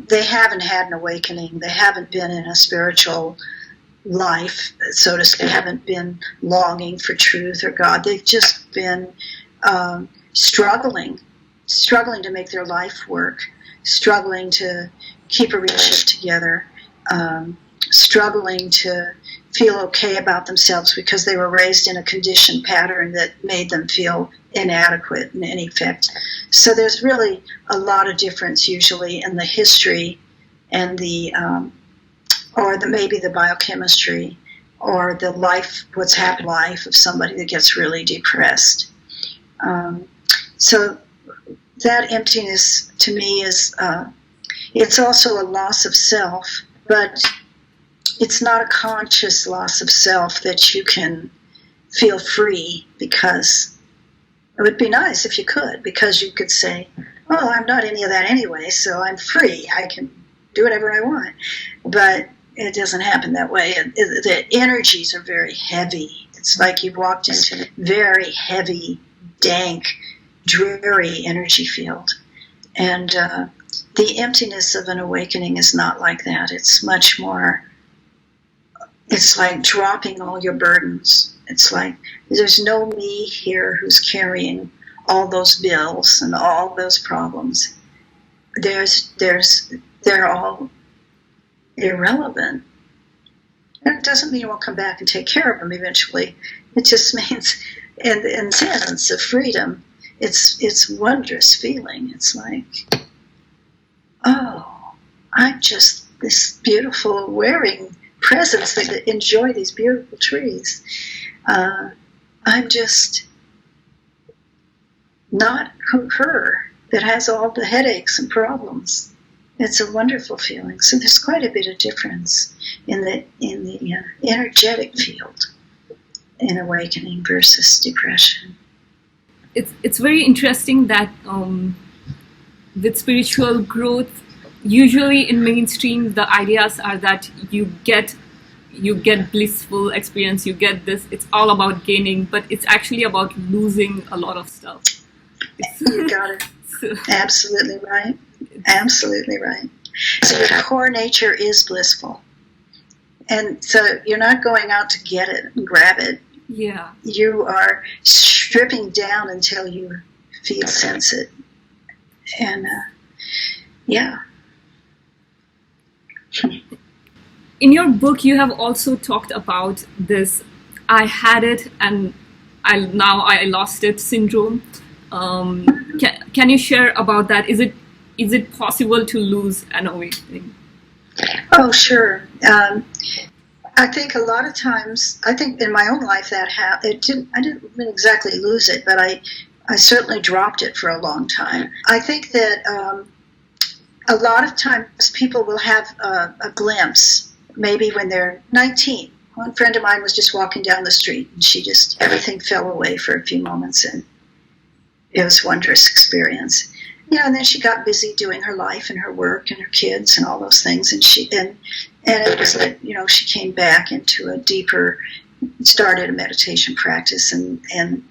they haven't had an awakening. They haven't been in a spiritual life, so to speak. They haven't been longing for truth or God. They've just been struggling to make their life work, struggling to keep a relationship together, struggling to feel okay about themselves because they were raised in a conditioned pattern that made them feel inadequate and ineffective. So there's really a lot of difference usually in the history and maybe the biochemistry or the life, what's happened in life of somebody that gets really depressed. So that emptiness to me is, it's also a loss of self, but it's not a conscious loss of self that you can feel free, because it would be nice if you could, because you could say, oh, I'm not any of that anyway, so I'm free. I can do whatever I want. But it doesn't happen that way. The energies are very heavy. It's like you've walked into a very heavy, dank, dreary energy field. And the emptiness of an awakening is not like that. It's much more, it's like dropping all your burdens. It's like there's no me here who's carrying all those bills and all those problems. They're all irrelevant. And it doesn't mean you won't come back and take care of them eventually. It just means, in the sense of freedom, it's a wondrous feeling. It's like, oh, I'm just this beautiful wearing presence that enjoy these beautiful trees. I'm just not her that has all the headaches and problems. It's a wonderful feeling. So there's quite a bit of difference in the energetic field in awakening versus depression. It's very interesting that with spiritual growth, usually in mainstream, the ideas are that you get blissful experience, you get this. It's all about gaining, but it's actually about losing a lot of stuff. You got it. Absolutely right. Absolutely right. So your core nature is blissful. And so you're not going out to get it and grab it. Yeah. You are stripping down until you feel, sense it. And, yeah. In your book, you have also talked about this, I had it and I lost it syndrome. Can you share about that? Is it possible to lose an awakening? Oh, sure. I think a lot of times, I think in my own life that I didn't exactly lose it, but I certainly dropped it for a long time. I think that a lot of times people will have a glimpse, maybe when they're 19. One friend of mine was just walking down the street, and everything fell away for a few moments, and it was a wondrous experience. And then she got busy doing her life and her work and her kids and all those things, and it was that, she came back into a deeper, started a meditation practice, and then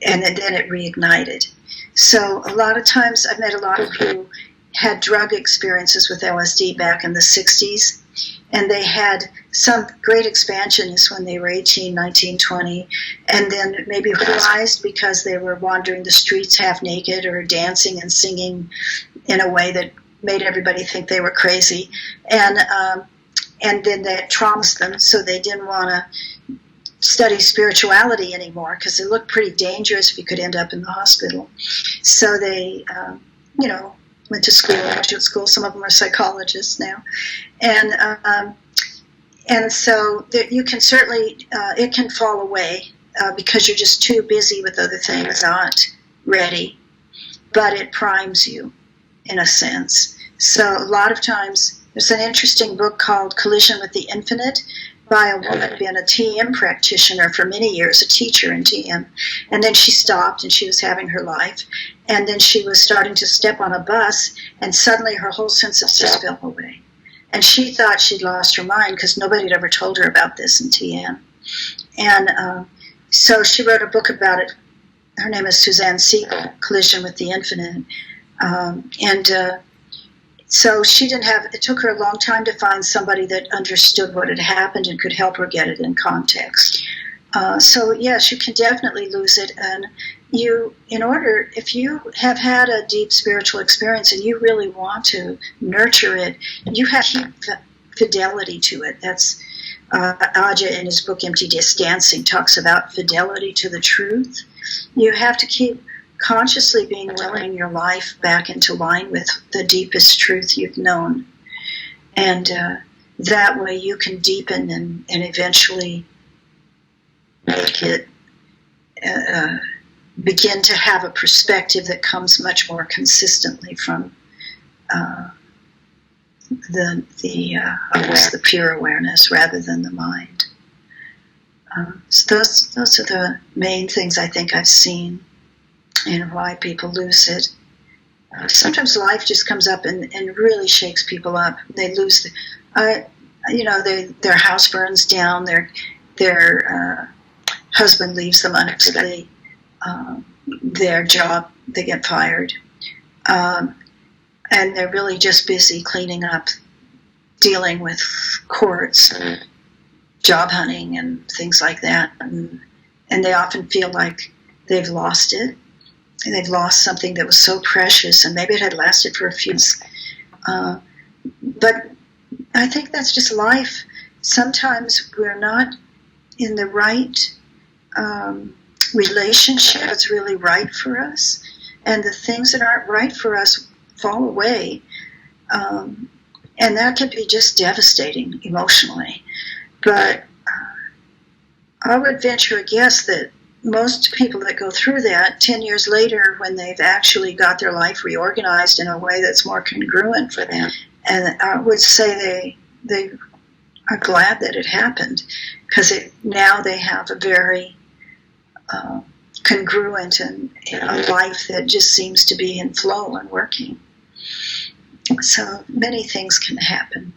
it reignited. So a lot of times I've met a lot of who had drug experiences with LSD back in the 60s, and they had some great expansions when they were 18, 19, 20, and then maybe realized because they were wandering the streets half naked or dancing and singing in a way that made everybody think they were crazy, and then that traumatized them, so they didn't want to study spirituality anymore because it looked pretty dangerous if you could end up in the hospital. So they, went to school, graduate school. Some of them are psychologists now, and so you can certainly it can fall away because you're just too busy with other things, not ready. But it primes you, in a sense. So a lot of times, there's an interesting book called Collision with the Infinite by a woman who'd been a TM practitioner for many years, a teacher in TM. And then she stopped and she was having her life. And then she was starting to step on a bus, and suddenly her whole sense of self fell away. And she thought she'd lost her mind because nobody had ever told her about this in TM. And so she wrote a book about it. Her name is Suzanne Siegel, Collision with the Infinite. So she didn't have, it took her a long time to find somebody that understood what had happened and could help her get it in context. So yes, you can definitely lose it. And if you have had a deep spiritual experience and you really want to nurture it, you have to keep fidelity to it. That's Ajah in his book Empty Distancing talks about fidelity to the truth. You have to keep consciously being willing your life back into line with the deepest truth you've known. And that way you can deepen and eventually make it begin to have a perspective that comes much more consistently from the pure awareness rather than the mind. So those are the main things I think I've seen and why people lose it. Sometimes life just comes up and really shakes people up. They lose their house burns down, their husband leaves them unexpectedly, their job, they get fired, and they're really just busy cleaning up, dealing with courts, job hunting and things like that, and they often feel like they've lost it. And they've lost something that was so precious, and maybe it had lasted for a few months. But I think that's just life. Sometimes we're not in the right relationship that's really right for us, and the things that aren't right for us fall away. And that can be just devastating emotionally. But I would venture a guess that most people that go through that 10 years later, when they've actually got their life reorganized in a way that's more congruent for them, and I would say they are glad that it happened, because now they have a very congruent and a life that just seems to be in flow and working. So many things can happen.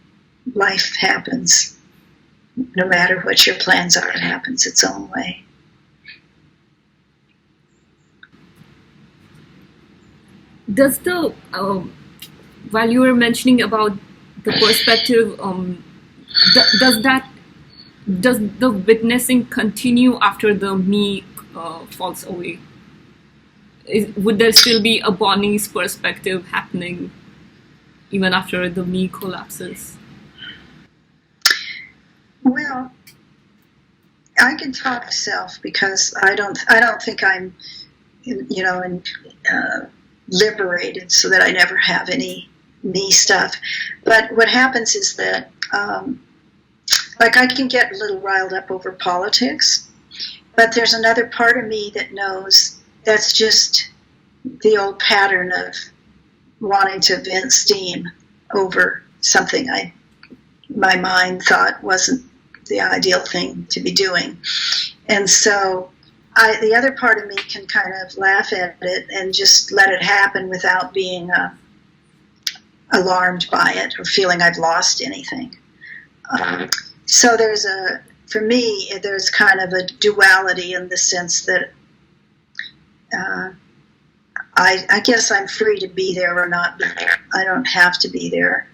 Life happens. No matter what your plans are, it happens its own way. Does while you were mentioning about the perspective, does the witnessing continue after the me falls away? Would there still be a Bonnie's perspective happening even after the me collapses? Well, I can talk self because I don't think I'm, liberated so that I never have any me stuff. But what happens is that, like, I can get a little riled up over politics, but there's another part of me that knows that's just the old pattern of wanting to vent steam over something my mind thought wasn't the ideal thing to be doing. And so the other part of me can kind of laugh at it and just let it happen without being alarmed by it or feeling I've lost anything. So for me, there's kind of a duality in the sense that I guess I'm free to be there or not be there. I don't have to be there.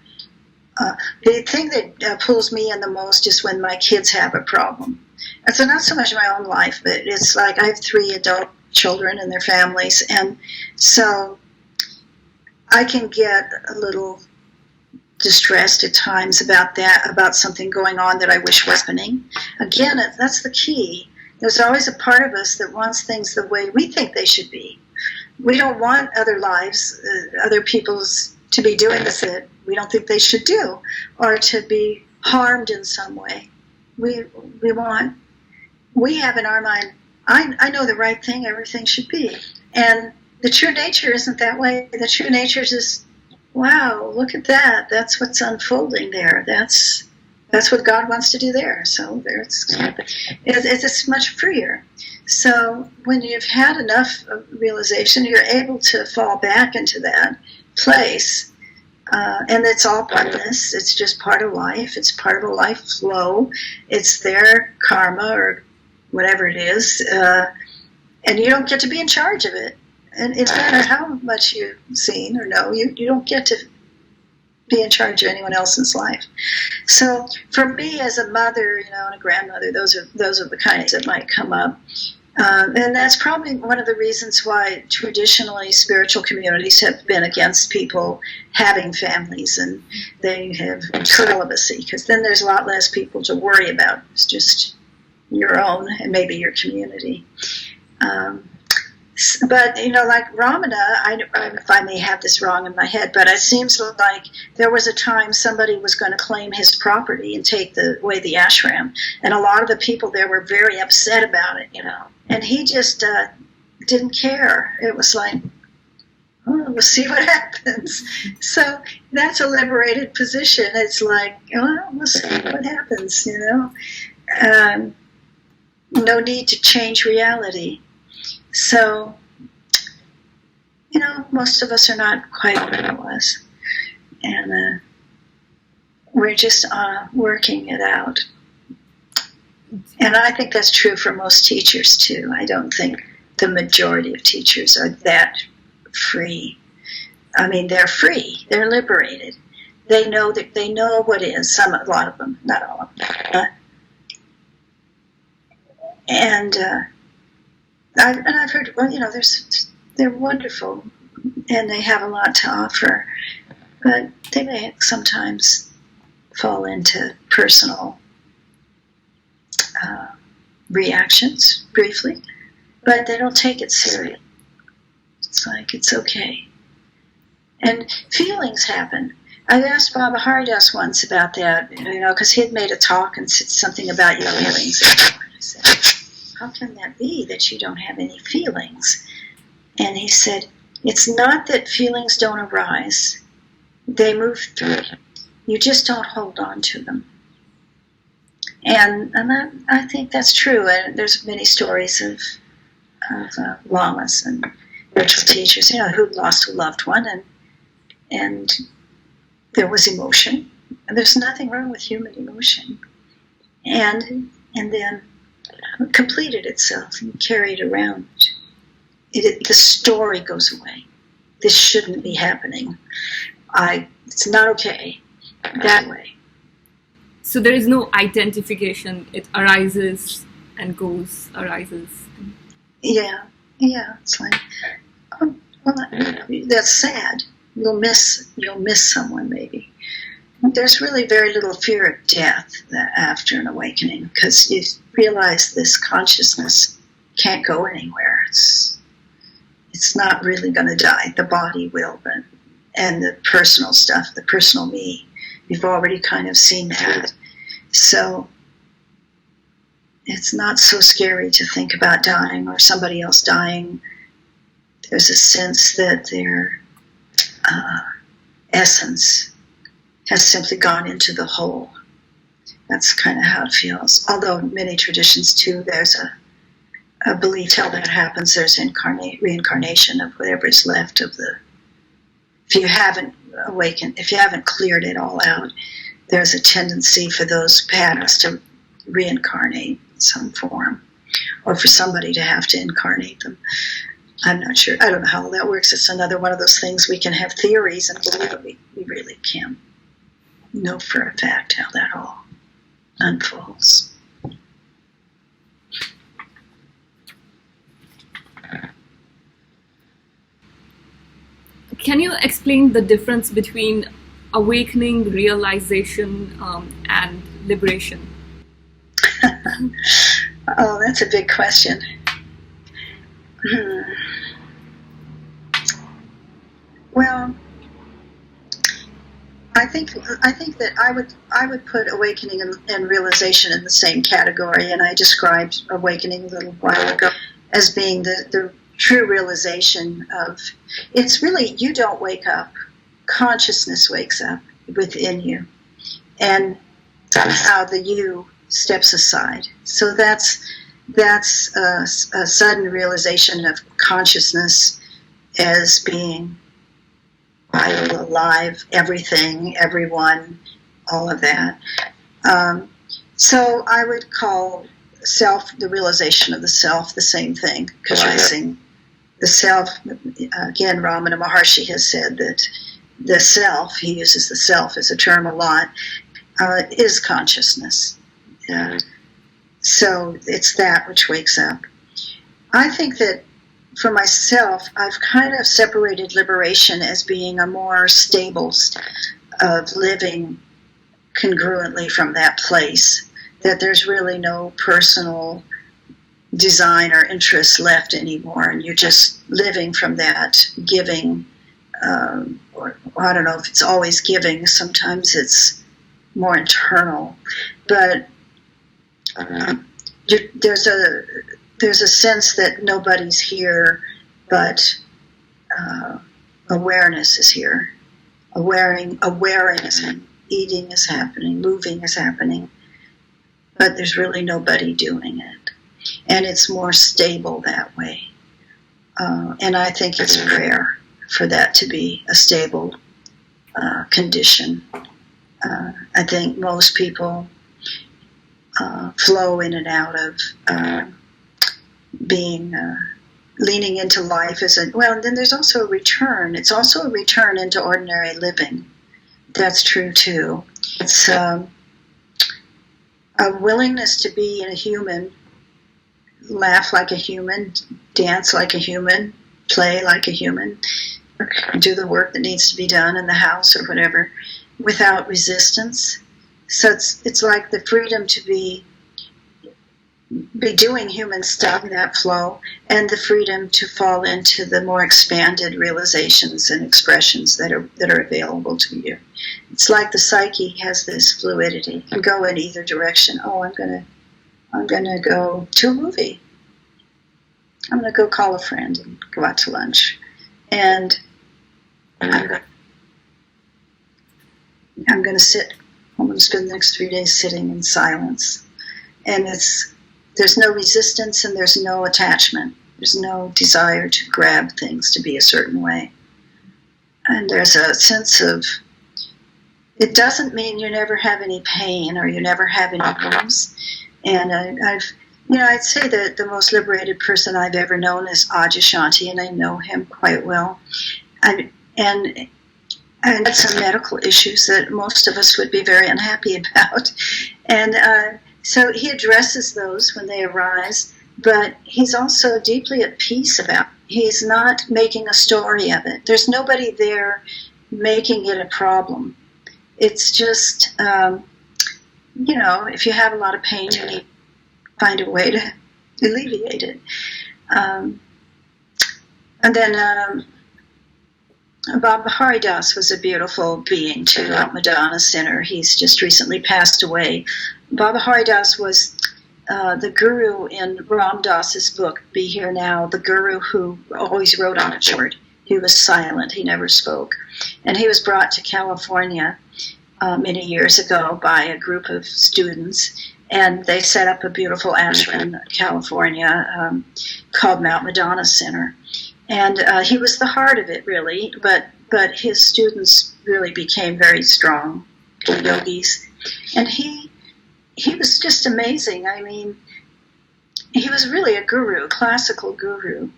The thing that pulls me in the most is when my kids have a problem. And so not so much in my own life, but it's like I have 3 adult children and their families, and so I can get a little distressed at times about something going on that I wish was happening. Again, that's the key. There's always a part of us that wants things the way we think they should be. We don't want other lives, other people's, to be doing this that we don't think they should do, or to be harmed in some way. We have in our mind, I know the right thing, everything should be. And the true nature isn't that way. The true nature is just, wow, look at that. That's what's unfolding there. That's what God wants to do there. So it's much freer. So when you've had enough realization, you're able to fall back into that place. And it's all part of this. It's just part of life. It's part of a life flow. It's their karma or whatever it is. And you don't get to be in charge of it. And it doesn't matter how much you've seen or know, you don't get to be in charge of anyone else's life. So for me as a mother, and a grandmother, those are the kinds that might come up. And that's probably one of the reasons why traditionally spiritual communities have been against people having families, and they have celibacy, because then there's a lot less people to worry about. It's just your own and maybe your community. But, like Ramana, I may have this wrong in my head, but it seems like there was a time somebody was going to claim his property and take away the ashram. And a lot of the people there were very upset about it, And he just didn't care. It was like, oh, we'll see what happens. So that's a liberated position. It's like, well, we'll see what happens, No need to change reality. So, most of us are not quite what it was. And we're just working it out. And I think that's true for most teachers, too. I don't think the majority of teachers are that free. I mean, they're free. They're liberated. They know what is. A lot of them, not all of them. And I've heard, they're wonderful, and they have a lot to offer, but they may sometimes fall into personal reactions briefly, but they don't take it serious. It's like, it's okay. And feelings happen. I asked Baba Haridas once about that, because he had made a talk and said something about your feelings. I said, how can that be that you don't have any feelings? And he said, it's not that feelings don't arise. They move through. You just don't hold on to them. And I think that's true. And there's many stories of lamas and spiritual teachers, who lost a loved one, and there was emotion. And there's nothing wrong with human emotion. And then completed itself and carried around. The story goes away. This shouldn't be happening. It's not okay that way. So there is no identification. It arises and goes, arises. Yeah. It's like, that's sad. You'll miss someone maybe. There's really very little fear of death after an awakening, because realize this consciousness can't go anywhere. It's not really going to die. The body will, but and the personal stuff, the personal me, we've already kind of seen that. So it's not so scary to think about dying or somebody else dying. There's a sense that their essence has simply gone into the whole. That's kind of how it feels. Although in many traditions too, there's a belief how that happens. There's reincarnation of whatever is left of the. If you haven't awakened, if you haven't cleared it all out, there's a tendency for those patterns to reincarnate in some form, or for somebody to have to incarnate them. I'm not sure. I don't know how that works. It's another one of those things we can have theories and believe it. We really can't know for a fact how that all unfolds. Can you explain the difference between awakening, realization, and liberation? Oh, that's a big question. Well, I think that I would put awakening and realization in the same category, and I described awakening a little while ago as being the true realization of, it's really, you don't wake up, consciousness wakes up within you, and somehow the you steps aside. So that's a sudden realization of consciousness as being vital, alive, everything, everyone, all of that. So I would call the realization of the self, the same thing, because the self, again, Ramana Maharshi has said that the self, he uses the self as a term a lot, is consciousness. So it's that which wakes up. I think that for myself, I've kind of separated liberation as being a more stable of living congruently from that place, that there's really no personal design or interest left anymore, and you're just living from that giving, or I don't know if it's always giving, sometimes it's more internal, but there's a sense that nobody's here, but awareness is here. Awaring is happening, eating is happening, moving is happening, but there's really nobody doing it. And it's more stable that way. And I think it's prayer for that to be a stable condition. I think most people flow in and out of being leaning into life as a, well, and then there's also a return. It's also a return into ordinary living. That's true too. It's a willingness to be a human, laugh like a human, dance like a human, play like a human, do the work that needs to be done in the house or whatever, without resistance. So it's like the freedom to be doing human stuff, that flow, and the freedom to fall into the more expanded realizations and expressions that are available to you. It's like the psyche has this fluidity. You can go in either direction. Oh, I'm gonna go to a movie. I'm gonna go call a friend and go out to lunch, and I'm gonna sit. I'm gonna spend the next 3 days sitting in silence, and there's no resistance and there's no attachment. There's no desire to grab things to be a certain way. And there's a sense of, it doesn't mean you never have any pain or you never have any problems. And I'd say that the most liberated person I've ever known is Adyashanti, and I know him quite well. And had some medical issues that most of us would be very unhappy about. And so he addresses those when they arise, but he's also deeply at peace about it. He's not making a story of it. There's nobody there making it a problem. It's just, if you have a lot of pain, you need find a way to alleviate it. And then Baba Haridas was a beautiful being too at Madonna Center. He's just recently passed away. Baba Haridas was the guru in Ram Dass's book, Be Here Now, the guru who always wrote on a chart. He was silent. He never spoke. And he was brought to California many years ago by a group of students, and they set up a beautiful ashram in California called Mount Madonna Center. And he was the heart of it, really, but his students really became very strong yogis. And he was just amazing. I mean, he was really a guru, a classical guru,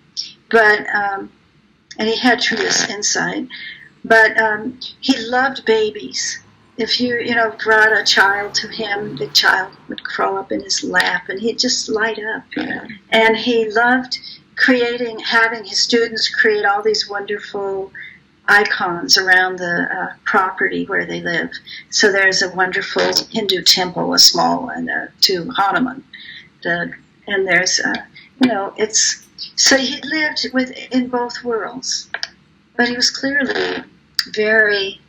but and he had tremendous insight. But he loved babies. If you brought a child to him, the child would crawl up in his lap, and he'd just light up. And he loved having his students create all these wonderful icons around the property where they live. So there's a wonderful Hindu temple, a small one, to Hanuman. And there's, so he lived in both worlds. But he was clearly very,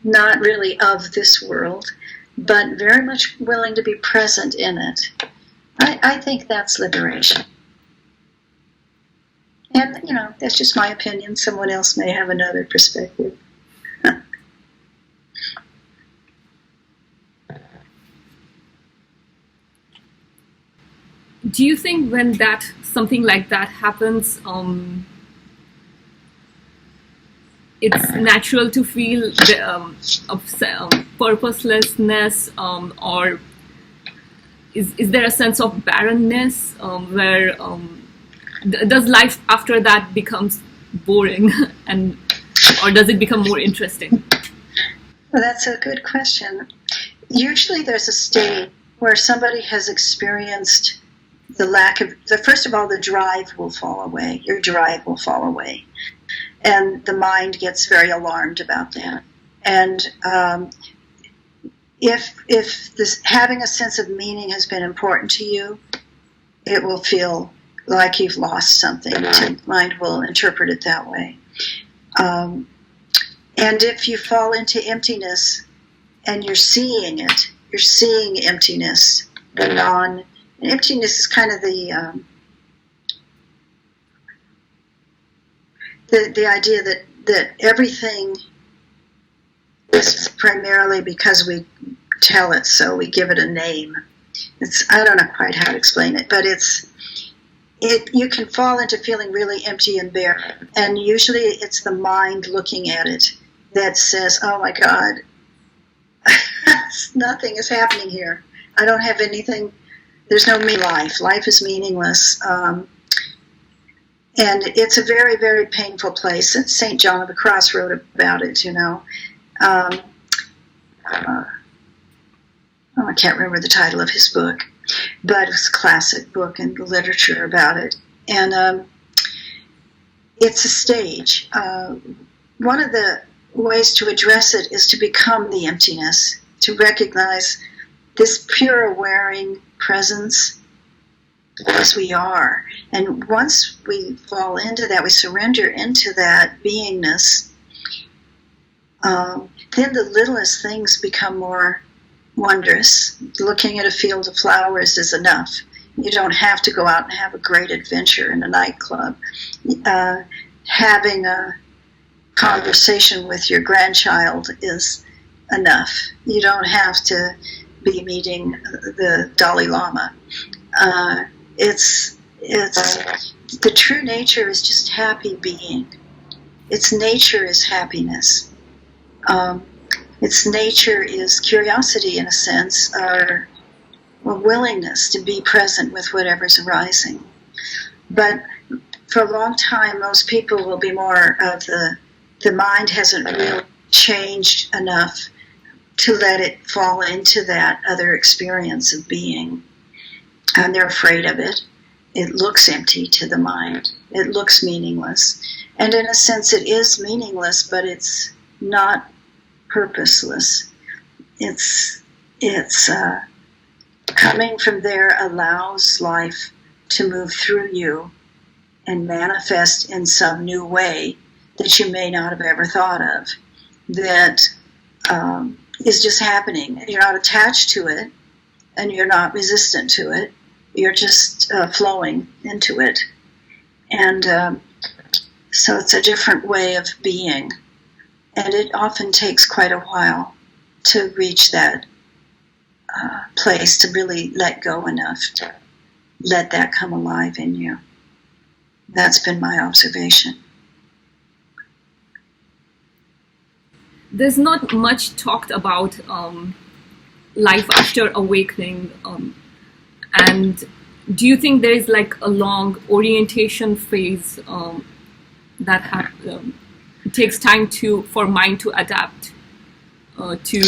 not really of this world, but very much willing to be present in it. I think that's liberation. And, that's just my opinion. Someone else may have another perspective. Do you think when something like that happens, it's natural to feel purposelessness, or is there a sense of barrenness where does life after that becomes boring, or does it become more interesting? Well, that's a good question. Usually there's a state where somebody has experienced the lack of, first of all, the drive will fall away. Your drive will fall away. And the mind gets very alarmed about that. And if this having a sense of meaning has been important to you, it will feel like you've lost something. The mind will interpret it that way. And if you fall into emptiness and you're seeing it, you're seeing emptiness, emptiness is kind of the idea that everything is primarily because we tell it so, we give it a name. I don't know quite how to explain it, but you can fall into feeling really empty and bare, and usually it's the mind looking at it that says, oh my God, nothing is happening here. I don't have anything. There's no me life. Life is meaningless. And it's a very, very painful place. And St. John of the Cross wrote about it, I can't remember the title of his book, but it's a classic book in the literature about it. And it's a stage. One of the ways to address it is to become the emptiness, to recognize this pure awareing presence as we are. And once we fall into that, we surrender into that beingness, then the littlest things become more wondrous. Looking at a field of flowers is enough. You don't have to go out and have a great adventure in a nightclub. Having a conversation with your grandchild is enough. You don't have to be meeting the Dalai Lama. It's the true nature is just happy being. Its nature is happiness. Its nature is curiosity, in a sense, or willingness to be present with whatever's arising. But for a long time, most people will be more of the mind hasn't really changed enough to let it fall into that other experience of being. And they're afraid of it. It looks empty to the mind. It looks meaningless. And in a sense, it is meaningless, but it's not purposeless. It's coming from there allows life to move through you and manifest in some new way that you may not have ever thought of, that is just happening. You're not attached to it, and you're not resistant to it. You're just flowing into it. And so it's a different way of being. And it often takes quite a while to reach that place, to really let go enough to let that come alive in you. That's been my observation. There's not much talked about life after awakening. And do you think there is like a long orientation phase that it takes time for mind to adapt to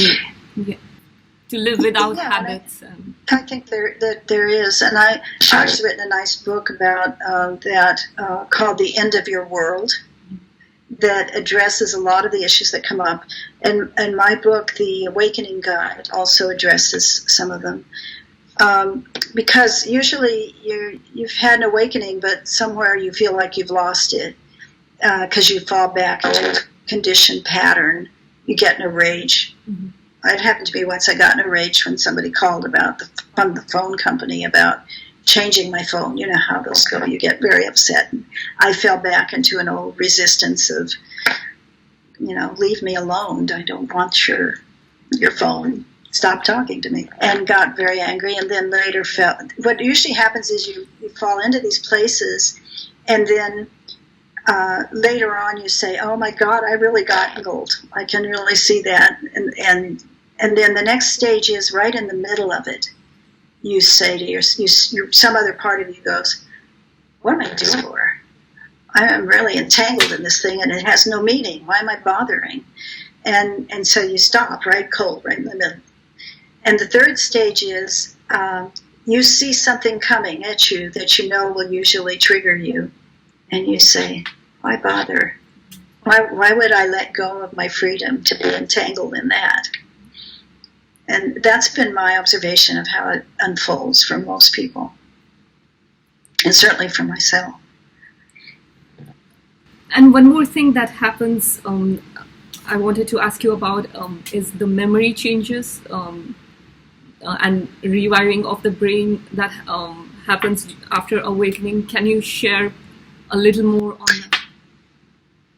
live without habits? I think there is, and I've actually written a nice book about that called The End of Your World, that addresses a lot of the issues that come up. And my book, The Awakening Guide, also addresses some of them. Because usually you've had an awakening, but somewhere you feel like you've lost it because you fall back into a conditioned pattern. You get in a rage. Mm-hmm. It happened to me once. I got in a rage when somebody called from the phone company about changing my phone. You know how those go. You get very upset. And I fell back into an old resistance of, leave me alone. I don't want your phone. Stop talking to me. And got very angry, and then later what usually happens is you fall into these places, and then later on you say, oh my God, I really got angled. I can really see that. And then the next stage is right in the middle of it. You say to some other part of you goes, what am I doing for? I am really entangled in this thing, and it has no meaning. Why am I bothering? And so you stop right cold, right in the middle. And the third stage is you see something coming at you that you know will usually trigger you, and you say, why bother? Why would I let go of my freedom to be entangled in that? And that's been my observation of how it unfolds for most people, and certainly for myself. And one more thing that happens, I wanted to ask you about, is the memory changes and rewiring of the brain that happens after awakening. Can you share a little more on that?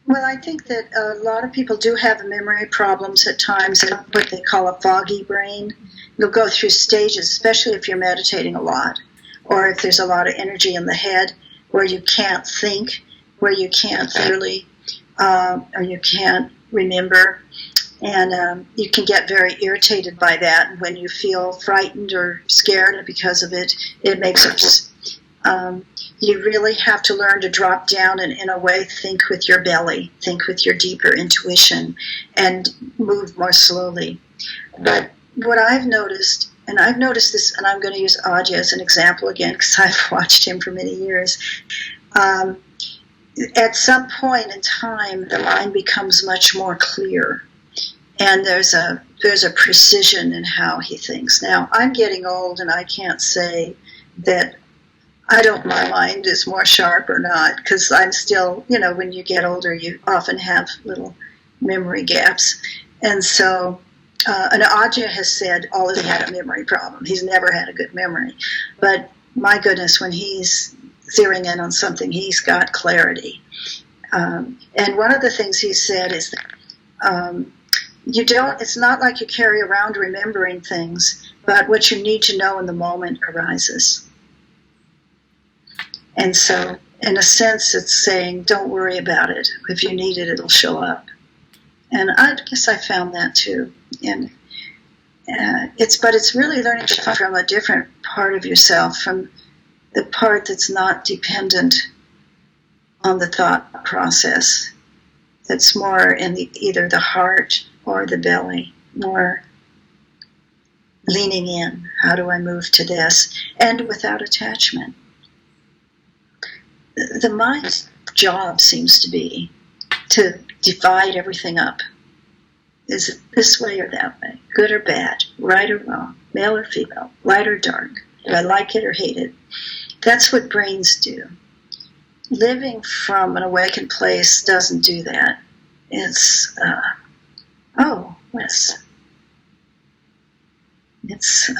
Well, I think that a lot of people do have memory problems at times, and what they call a foggy brain. You'll go through stages, especially if you're meditating a lot, or if there's a lot of energy in the head where you can't think, where you can't clearly, or you can't remember. And you can get very irritated by that. And when you feel frightened or scared because of it, it makes it. You really have to learn to drop down and, in a way, think with your belly, think with your deeper intuition, and move more slowly. But what I've noticed, and I've noticed this, and I'm going to use Adya as an example again because I've watched him for many years. At some point in time, the mind becomes much more clear. And there's a precision in how he thinks. Now, I'm getting old, and I can't say that my mind is more sharp or not, because I'm still, when you get older, you often have little memory gaps. And so, and Adya has said always he had a memory problem. He's never had a good memory. But my goodness, when he's zeroing in on something, he's got clarity. And one of the things he said is that, it's not like you carry around remembering things, but what you need to know in the moment arises. And so, in a sense, it's saying, don't worry about it. If you need it, it'll show up. And I guess I found that too. And it's really learning to come from a different part of yourself, from the part that's not dependent on the thought process, that's more in either the heart or the belly, more leaning in. How do I move to this? And without attachment. The mind's job seems to be to divide everything up. Is it this way or that way? good or bad, right or wrong, male or female, light or dark, do I like it or hate it? That's what brains do. Living from an awakened place doesn't do that. It's, It's,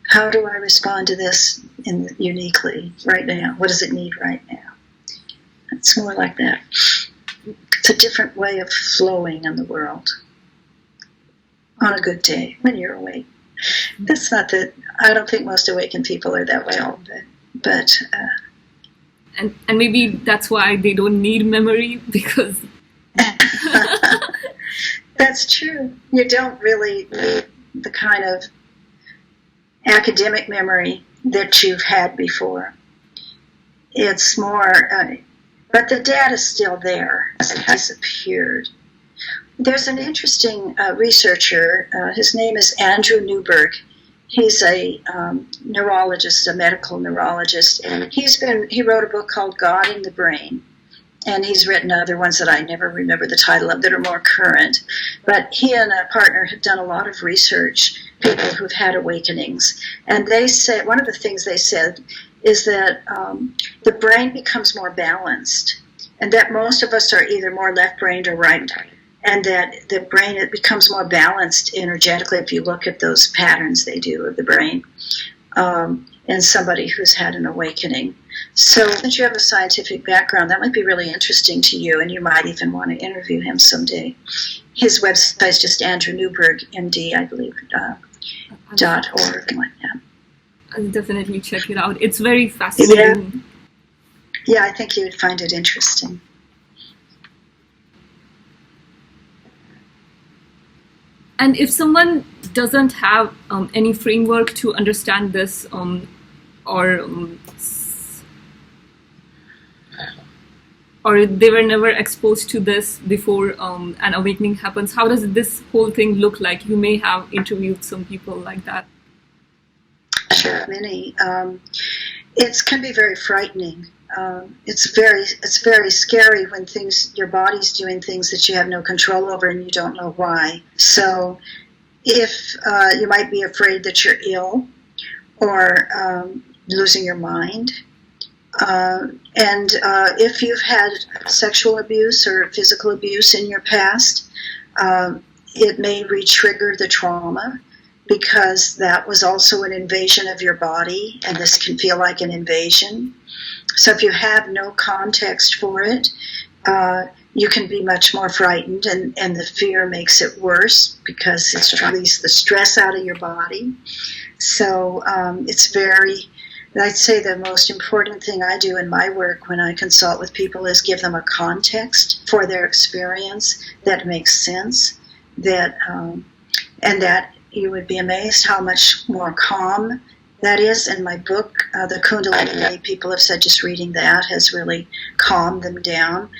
how do I respond to this uniquely right now? What does it need right now? It's more like that. It's a different way of flowing in the world on a good day when you're awake. That's not that, I don't think most awakened people are that way all of it, but and maybe that's why they don't need memory, because that's true. You don't really need the kind of academic memory that you've had before. It's more, but the data's still there. It has appeared. There's an interesting researcher. His name is Andrew Newberg. He's a neurologist, a medical neurologist, and he wrote a book called God in the Brain, and he's written other ones that I never remember the title of that are more current. But he and a partner have done a lot of research, people who've had awakenings, and they say one of the things they said is that the brain becomes more balanced, and that most of us are either more left-brained or right, and that the brain, it becomes more balanced energetically if you look at those patterns they do of the brain in somebody who's had an awakening. So since you have a scientific background, that might be really interesting to you, and you might even want to interview him someday. His website is just Andrew Newberg, MD, I believe, .org, like that. I'll definitely check it out. It's very fascinating. Yeah, I think you would find it interesting. And if someone doesn't have any framework to understand this, or they were never exposed to this before an awakening happens, how does this whole thing look like? You may have interviewed some people like that. Sure, many. It can be very frightening. It's very scary when your body's doing things that you have no control over and you don't know why. So if you might be afraid that you're ill or losing your mind, and if you've had sexual abuse or physical abuse in your past, it may re-trigger the trauma, because that was also an invasion of your body, and this can feel like an invasion. So if you have no context for it, you can be much more frightened, and the fear makes it worse because it's released the stress out of your body. So I'd say the most important thing I do in my work when I consult with people is give them a context for their experience that makes sense, and that you would be amazed how much more calm that is. In my book, the Kundalini, people have said just reading that has really calmed them down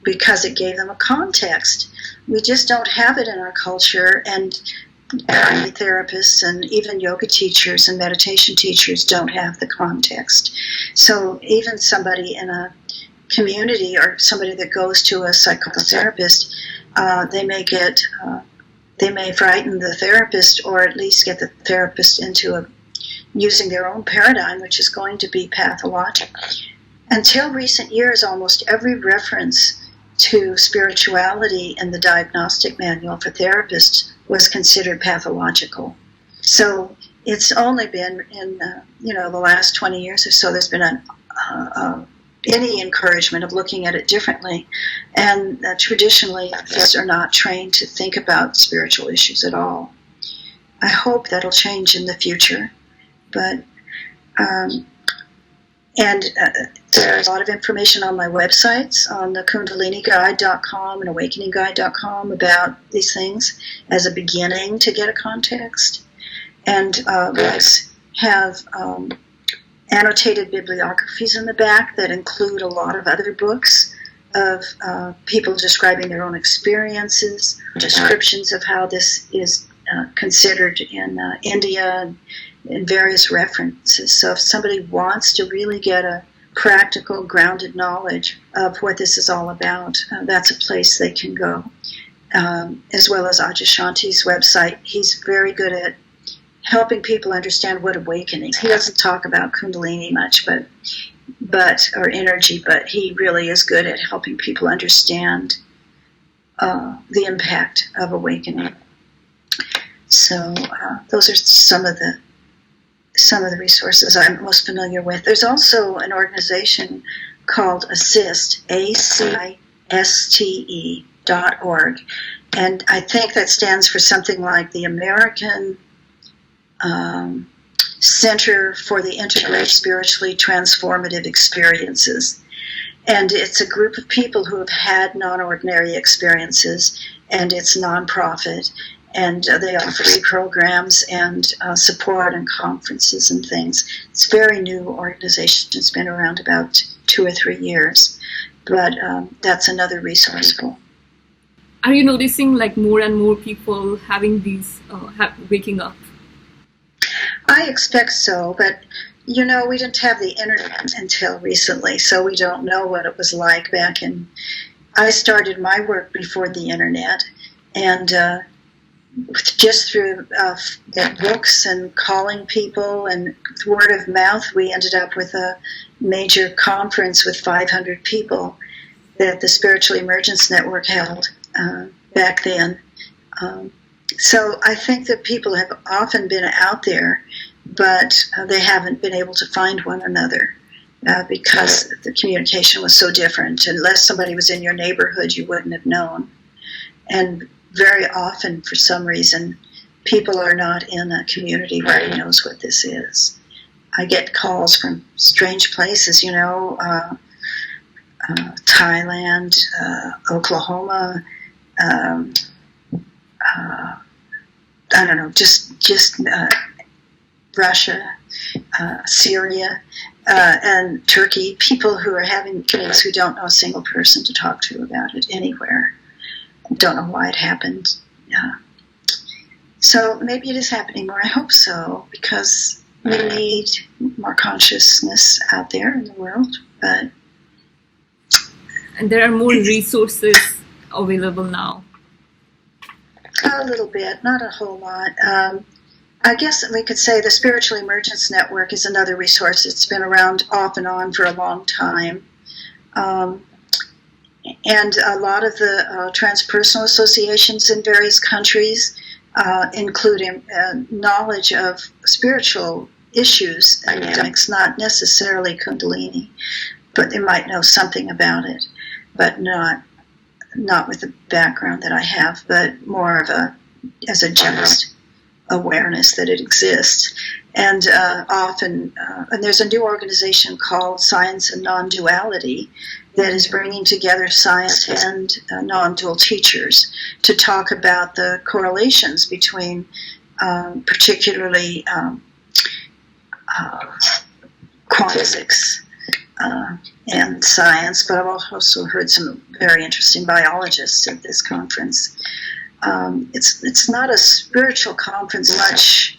because it gave them a context. We just don't have it in our culture, and therapists and even yoga teachers and meditation teachers don't have the context. So even somebody in a community or somebody that goes to a psychotherapist, they may frighten the therapist, or at least get the therapist into using their own paradigm, which is going to be pathological. Until recent years, almost every reference to spirituality in the diagnostic manual for therapists was considered pathological. So it's only been in the last 20 years or so there's been any encouragement of looking at it differently. And traditionally, therapists are not trained to think about spiritual issues at all. I hope that'll change in the future. But there's a lot of information on my websites, on the KundaliniGuide.com and AwakeningGuide.com about these things as a beginning to get a context. And books have annotated bibliographies in the back that include a lot of other books of people describing their own experiences, descriptions of how this is considered in India, and various references. So if somebody wants to really get a practical, grounded knowledge of what this is all about, that's a place they can go. as well as Adyashanti's website. He's very good at helping people understand what awakening. He doesn't talk about Kundalini much, or energy, but he really is good at helping people understand the impact of awakening. So those are some of the resources I'm most familiar with. There's also an organization called ACISTE, ACISTE.org, and I think that stands for something like the American Center for the Integrated Spiritually Transformative Experiences. And it's a group of people who have had non-ordinary experiences, and it's nonprofit, and they offer free programs and support and conferences and things. It's a very new organization. It's been around about 2 or 3 years, but that's another resource. Are you noticing like more and more people having these, waking up? I expect so, but we didn't have the internet until recently, so we don't know what it was like back in. I started my work before the internet, and just through books and calling people and word of mouth, we ended up with a major conference with 500 people that the Spiritual Emergence Network held back then. So I think that people have often been out there, but they haven't been able to find one another because the communication was so different. Unless somebody was in your neighborhood, you wouldn't have known. And very often, for some reason, people are not in a community where he knows what this is. I get calls from strange places, Thailand, Oklahoma, I don't know, just Russia, Syria, and Turkey, people who are having meetings who don't know a single person to talk to about it anywhere. Don't know why it happened. So maybe it is happening more. I hope so, because we need more consciousness out there in the world. But and there are more resources available now. A little bit, not a whole lot. I guess we could say the Spiritual Emergence Network is another resource. It's been around off and on for a long time. And a lot of the transpersonal associations in various countries include knowledge of spiritual issues, academics, not necessarily Kundalini, but they might know something about it, but not with the background that I have, but more of as a just awareness that it exists. And often, and there's a new organization called Science and Non-Duality that is bringing together science and non-dual teachers to talk about the correlations between particularly quantum physics and science, but I've also heard some very interesting biologists at this conference. It's not a spiritual conference much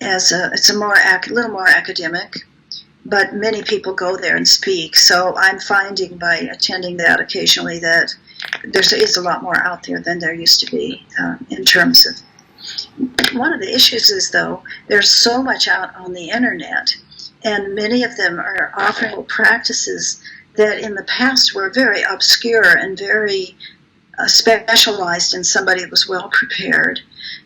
as it's a little more academic, but many people go there and speak. So I'm finding by attending that occasionally that there is a lot more out there than there used to be in terms of. One of the issues is, though, there's so much out on the internet, and many of them are offering practices that in the past were very obscure and very specialized in somebody that was well prepared.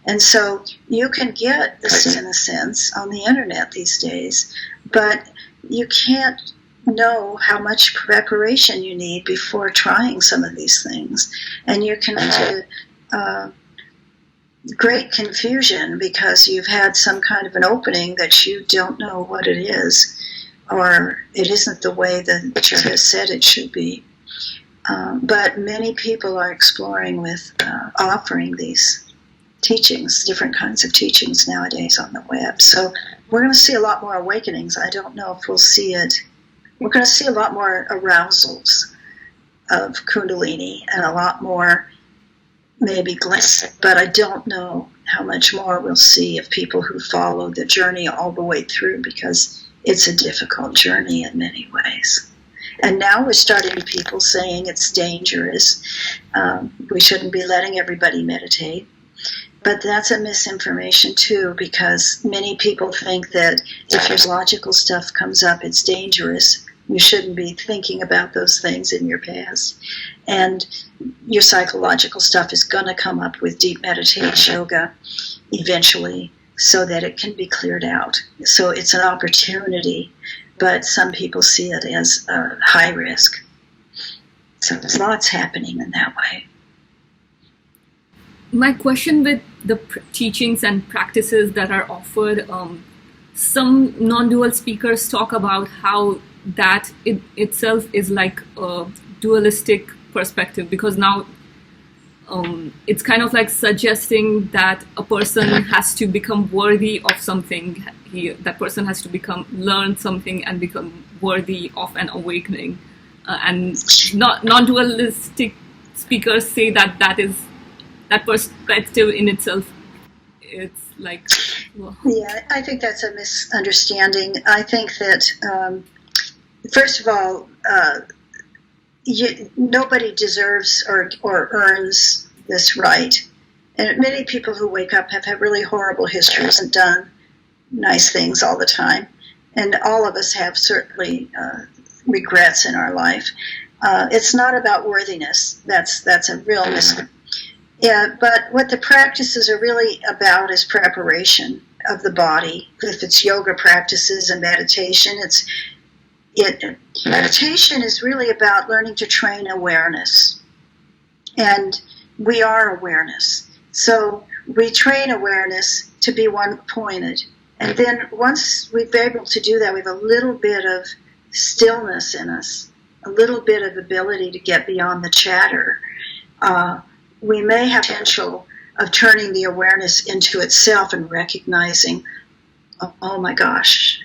And so you can get this, in a sense, on the internet these days, but you can't know how much preparation you need before trying some of these things. And you can into great confusion because you've had some kind of an opening that you don't know what it is, or it isn't the way the teacher has said it should be. But many people are exploring with offering these teachings, different kinds of teachings nowadays on the web. So we're going to see a lot more awakenings. I don't know if we'll see it. We're going to see a lot more arousals of Kundalini and a lot more maybe glimpses, but I don't know how much more we'll see of people who follow the journey all the way through, because it's a difficult journey in many ways. And now we're starting people saying it's dangerous. We shouldn't be letting everybody meditate. But that's a misinformation too, because many people think that if your logical stuff comes up, it's dangerous. You shouldn't be thinking about those things in your past. And your psychological stuff is going to come up with deep meditation yoga eventually, so that it can be cleared out. So it's an opportunity, but some people see it as a high risk. So there's lots happening in that way. My question with the teachings and practices that are offered, some non-dual speakers talk about how that it itself is like a dualistic perspective, because now it's kind of like suggesting that a person has to become worthy of something. That person has to learn something and become worthy of an awakening. And non-dualistic speakers say that perspective in itself, it's like... Well. Yeah, I think that's a misunderstanding. I think that, first of all, nobody deserves or earns this right. And many people who wake up have had really horrible histories and done nice things all the time. And all of us have certainly regrets in our life. It's not about worthiness. That's a real misconception. Yeah, but what the practices are really about is preparation of the body. If it's yoga practices and meditation, meditation is really about learning to train awareness. And we are awareness. So we train awareness to be one-pointed. And then once we've been able to do that, we have a little bit of stillness in us, a little bit of ability to get beyond the chatter. We may have potential of turning the awareness into itself and recognizing, oh my gosh,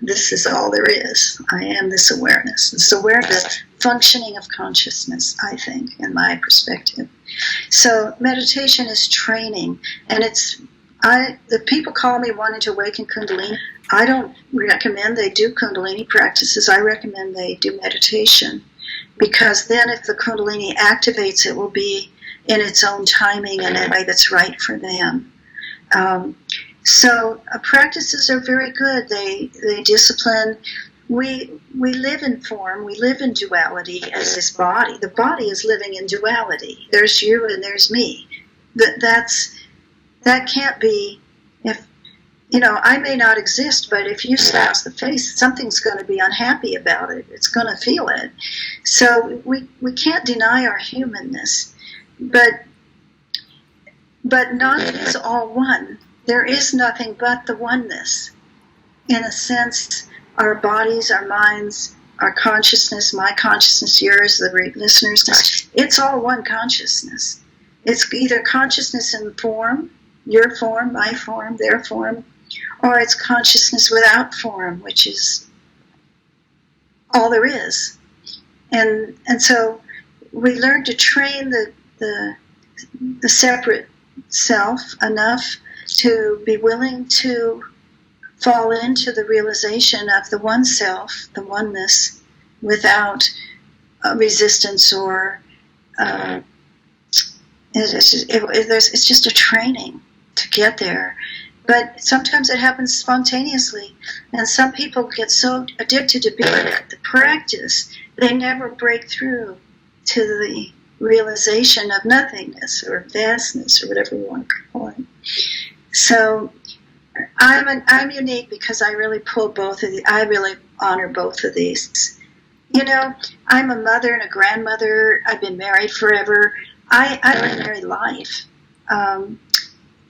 this is all there is. I am this awareness. This awareness, functioning of consciousness, I think, in my perspective. So meditation is training, and the people call me wanting to awaken Kundalini. I don't recommend they do Kundalini practices. I recommend they do meditation, because then if the Kundalini activates, it will be in its own timing and in a way that's right for them. So practices are very good. They discipline. We live in form. We live in duality as this body. The body is living in duality. There's you and there's me. That can't be. If I may not exist, but if you slash the face, something's going to be unhappy about it. It's going to feel it. So we can't deny our humanness, but nothing is all one. There is nothing but the oneness. In a sense, our bodies, our minds, our consciousness, my consciousness, yours, the listeners, it's all one consciousness. It's either consciousness in form, your form, my form, their form, or it's consciousness without form, which is all there is. And so we learn to train the separate self enough to be willing to fall into the realization of the one self, the oneness, without resistance or it's just a training to get there. But sometimes it happens spontaneously, and some people get so addicted to being at the practice, they never break through to the realization of nothingness or vastness or whatever you want to call it. So I'm unique because I really pull both of these. I really honor both of these. I'm a mother and a grandmother. I've been married forever. I live a married life.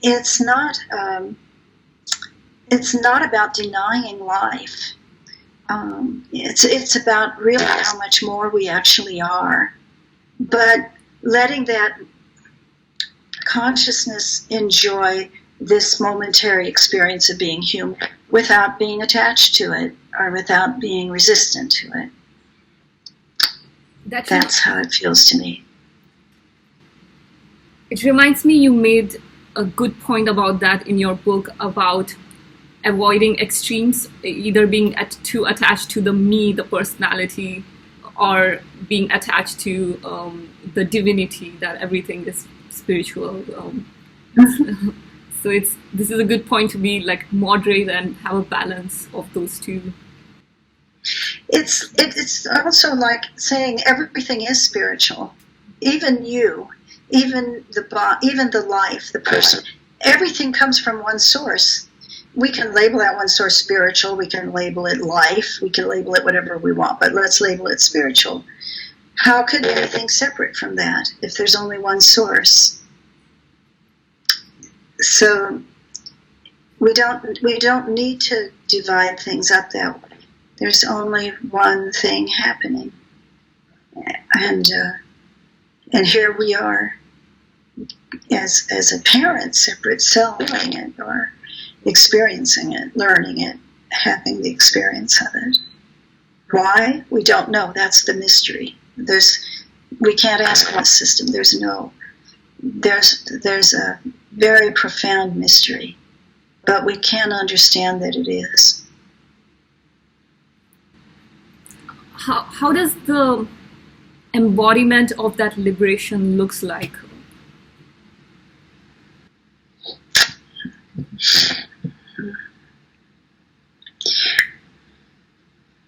It's not about denying life. It's about really how much more we actually are. But letting that consciousness enjoy this momentary experience of being human without being attached to it or without being resistant to it. That's how it feels to me. It reminds me, you made a good point about that in your book, about avoiding extremes, either being too attached to the me, the personality, or being attached to the divinity, that everything is spiritual. So this is a good point to be like moderate and have a balance of those two. It's also like saying everything is spiritual, even you, even the life, the person. Everything comes from one source. We can label that one source spiritual. We can label it life. We can label it whatever we want, but let's label it spiritual. How could anything separate from that if there's only one source? So we don't need to divide things up that way. There's only one thing happening, and here we are as a parent, separate self, doing it or experiencing it, learning it, having the experience of it. Why? We don't know. That's the mystery. We can't ask one system. There's a very profound mystery, but we can understand that it is. How does the embodiment of that liberation looks like?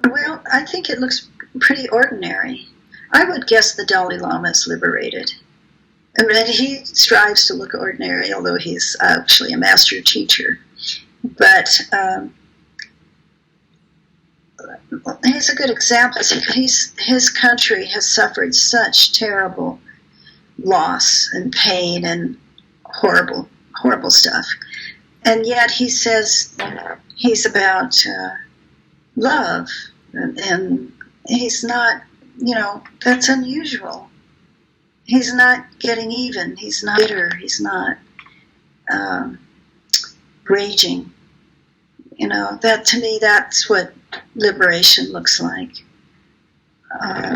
Well, I think it looks pretty ordinary. I would guess the Dalai Lama is liberated. I mean, he strives to look ordinary, although he's actually a master teacher. But he's a good example. His country has suffered such terrible loss and pain and horrible, horrible stuff. And yet he says he's about love. And he's not, that's unusual. He's not getting even. He's not bitter. He's not raging. That to me, that's what liberation looks like.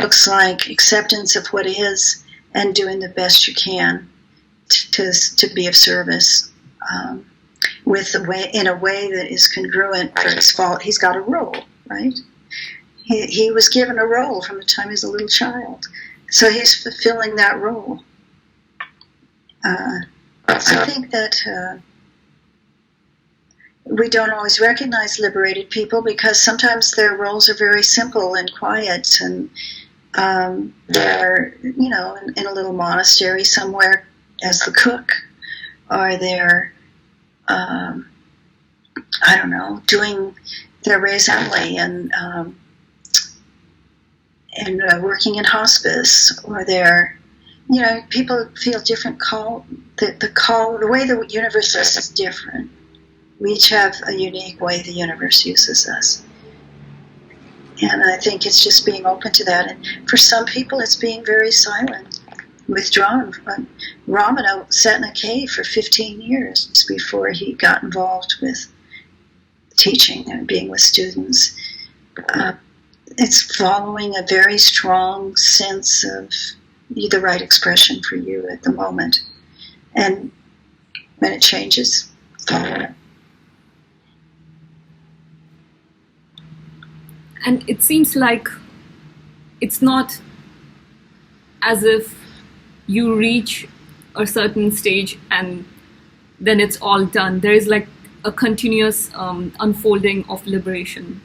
Looks like acceptance of what is and doing the best you can to be of service in a way that is congruent for his fault. He's got a role, right? He was given a role from the time he was a little child. So he's fulfilling that role. I think that we don't always recognize liberated people because sometimes their roles are very simple and quiet, and they're, in a little monastery somewhere as the cook, or they're, doing their raisonly and working in hospice, or they're, people feel different call. The way the universe is different. We each have a unique way the universe uses us. And I think it's just being open to that. And for some people, it's being very silent, withdrawn. Ramana sat in a cave for 15 years before he got involved with teaching and being with students. It's following a very strong sense of the right expression for you at the moment. And when it changes, follow it. And it seems like it's not as if you reach a certain stage and then it's all done. There is like a continuous unfolding of liberation.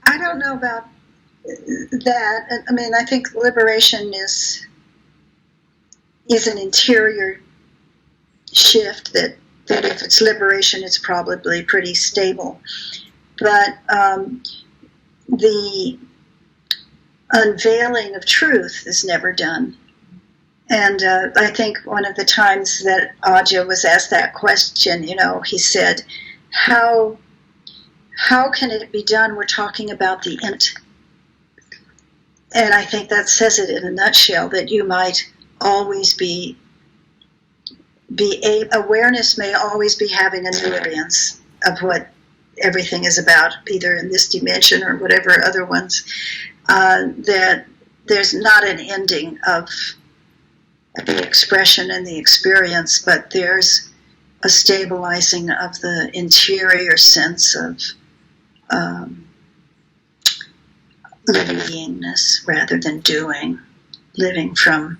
I don't know about that. I mean, I think liberation is an interior shift that if it's liberation, it's probably pretty stable. But the unveiling of truth is never done. And I think one of the times that Adya was asked that question, he said, how can it be done? We're talking about the int. And I think that says it in a nutshell, that you might always be awareness may always be having a new experience of what everything is about, either in this dimension or whatever other ones, that there's not an ending of the expression and the experience, but there's a stabilizing of the interior sense of living beingness rather than doing, living from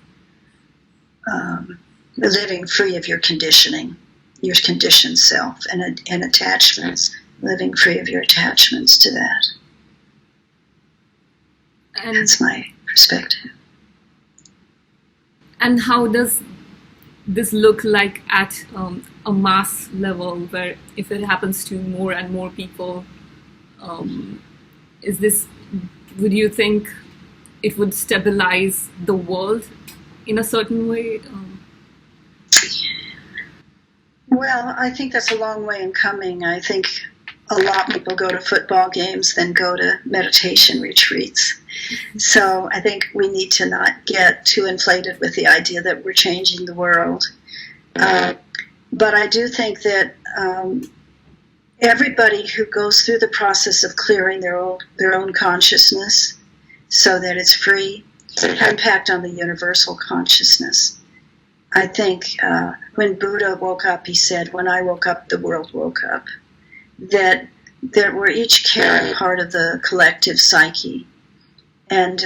living free of your conditioning, your conditioned self, and attachments, living free of your attachments to that. And that's my perspective. And how does this look like at a mass level, where if it happens to more and more people, would you think it would stabilize the world in a certain way? Well, I think that's a long way in coming. I think a lot of people go to football games than go to meditation retreats. So I think we need to not get too inflated with the idea that we're changing the world. But I do think that everybody who goes through the process of clearing their own consciousness so that it's free has impact on the universal consciousness. I think when Buddha woke up, he said, "When I woke up, the world woke up." That we're each carrying part of the collective psyche. And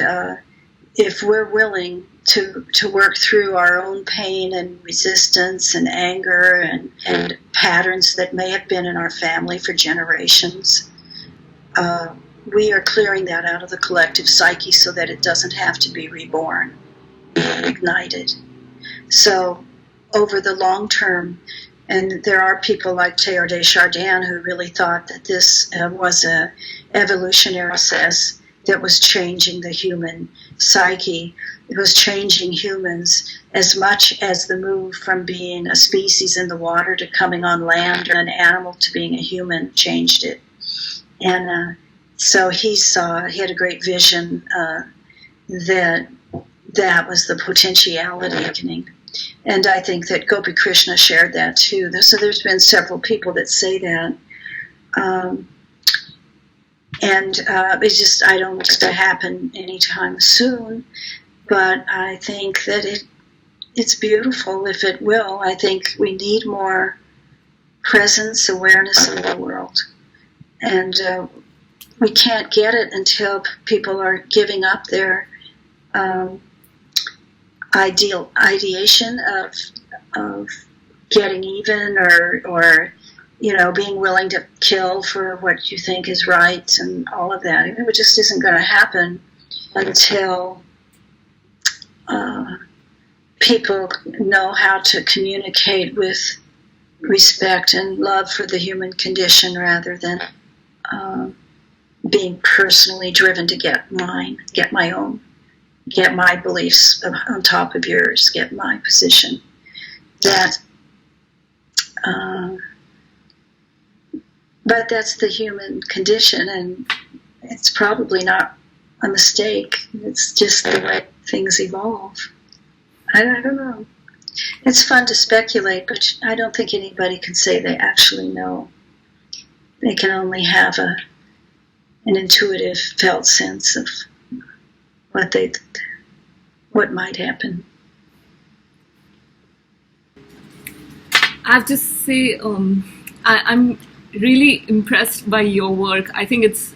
if we're willing to work through our own pain and resistance and anger and patterns that may have been in our family for generations, we are clearing that out of the collective psyche so that it doesn't have to be reborn, ignited. So over the long term, and there are people like Teilhard de Chardin who really thought that this was an evolutionary process that was changing the human psyche. It was changing humans as much as the move from being a species in the water to coming on land, or an animal to being a human, changed it. And so he had a great vision that was the potentiality awakening. And I think that Gopi Krishna shared that too. So there's been several people that say that. I don't want it to happen anytime soon, but I think that it's beautiful if it will. I think we need more presence, awareness in the world. And we can't get it until people are giving up their ideation of getting even or being willing to kill for what you think is right and all of that. It just isn't going to happen until people know how to communicate with respect and love for the human condition rather than being personally driven to get my own, get my beliefs on top of yours, get my position. But that's the human condition, and it's probably not a mistake. It's just the way things evolve. I don't know. It's fun to speculate, but I don't think anybody can say they actually know. They can only have an intuitive, felt sense of what might happen. I have to say, I'm really impressed by your work. I think it's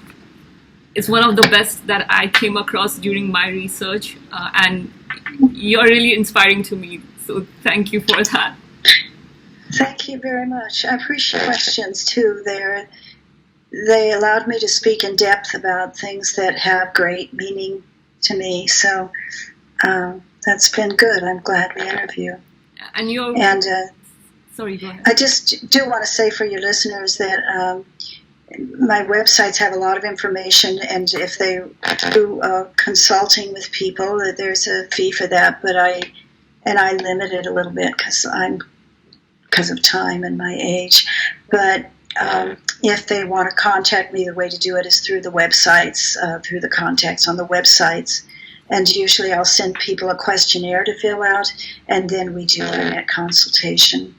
one of the best that I came across during my research, and you're really inspiring to me. So thank you for that. Thank you very much. I appreciate questions too. They allowed me to speak in depth about things that have great meaning to me. So that's been good. I'm glad we interviewed. Sorry, go ahead. I just do want to say for your listeners that my websites have a lot of information, and if they do consulting with people, there's a fee for that. But I limit it a little bit because of time and my age. But if they want to contact me, the way to do it is through the websites, through the contacts on the websites. And usually I'll send people a questionnaire to fill out, and then we do a net consultation.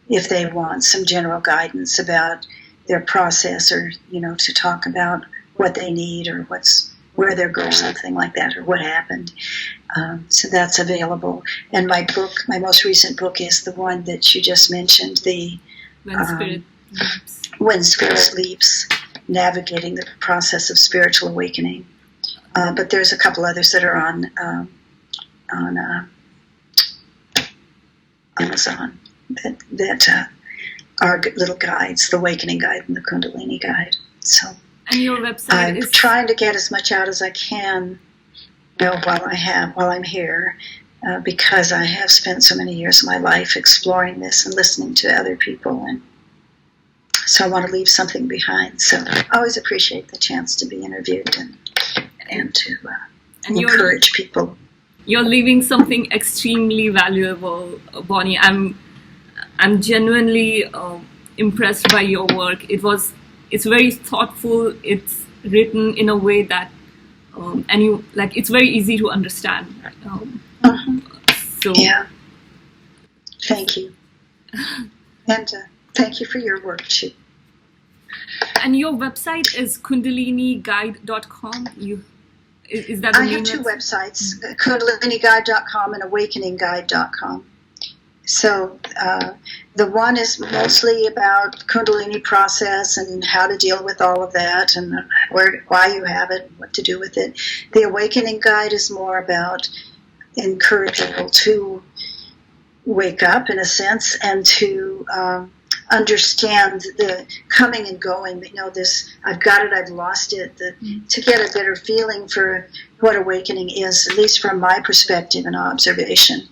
If they want some general guidance about their process, or to talk about what they need or what's where they're going, something like that, or what happened. So that's available. And my most recent book is the one that you just mentioned, the When Spirit Sleeps, Navigating the Process of Spiritual Awakening. But there's a couple others that are on Amazon that are little guides, the Awakening Guide and the Kundalini Guide. So, and your website I'm trying to get as much out as I can, while I'm here, because I have spent so many years of my life exploring this and listening to other people, and so I want to leave something behind. So I always appreciate the chance to be interviewed and to encourage people. You're leaving something extremely valuable, Bonnie. I'm genuinely impressed by your work. It's very thoughtful. It's written in a way that it's very easy to understand. So yeah, thank you, and thank you for your work too. And your website is KundaliniGuide.com. Is that the I name? have two websites, KundaliniGuide.com and AwakeningGuide.com. So the one is mostly about Kundalini process and how to deal with all of that and why you have it, what to do with it. The Awakening Guide is more about encouraging people to wake up, in a sense, and to understand the coming and going. This, I've got it, I've lost it, to get a better feeling for what awakening is, at least from my perspective and observation.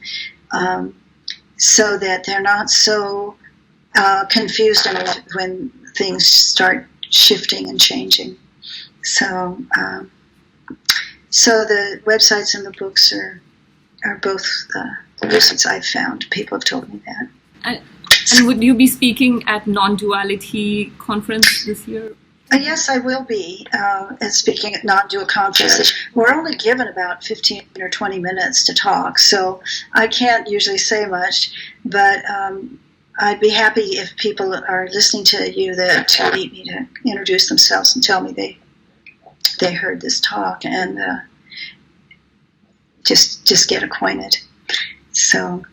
So that they're not so confused when things start shifting and changing. So the websites and the books are both uses I've found. People have told me that. And would you be speaking at Non-Duality conference this year? Yes, I will be speaking at Non-Dual conferences. We're only given about 15 or 20 minutes to talk, so I can't usually say much, but I'd be happy if people are listening to you to meet me, to introduce themselves and tell me they heard this talk, and just get acquainted. So,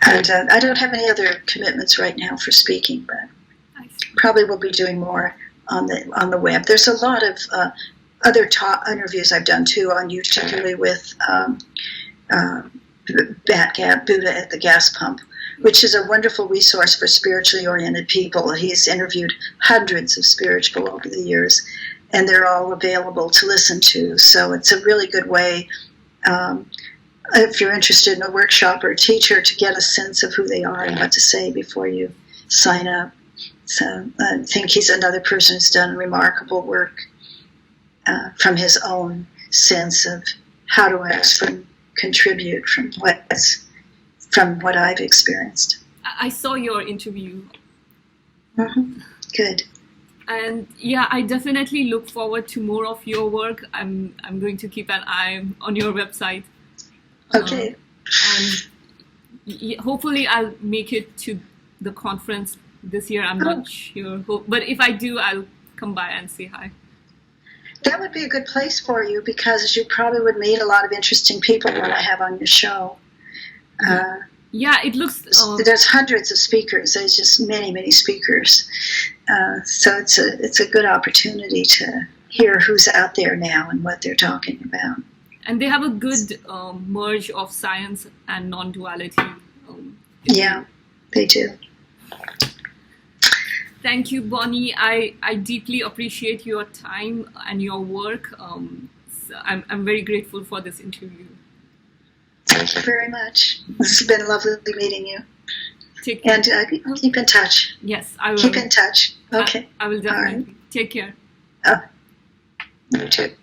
and I don't have any other commitments right now for speaking, but probably will be doing more on the web. There's a lot of other interviews I've done too on YouTube, particularly with Batgap, Buddha at the Gas Pump, which is a wonderful resource for spiritually oriented people. He's interviewed hundreds of spiritual over the years, and they're all available to listen to. So it's a really good way, if you're interested in a workshop or a teacher, to get a sense of who they are and what to say before you sign up. So I think he's another person who's done remarkable work from his own sense of how to ask and contribute from what I've experienced. I saw your interview. Mm-hmm. Good. And yeah, I definitely look forward to more of your work. I'm going to keep an eye on your website. Okay. And hopefully I'll make it to the conference this year. I'm not sure, but if I do, I'll come by and say hi. That would be a good place for you, because you probably would meet a lot of interesting people when I have on your show. Yeah, it looks... there's hundreds of speakers. There's just many speakers. So it's a good opportunity to hear who's out there now and what they're talking about. And they have a good merge of science and non-duality. Yeah, they do. Thank you, Bonnie. I deeply appreciate your time and your work. So I'm very grateful for this interview. Thank you very much. This has been lovely meeting you. Take care. And keep in touch. Yes, I will. Keep in touch. Okay. I will definitely. Right. Take care. Oh, you too.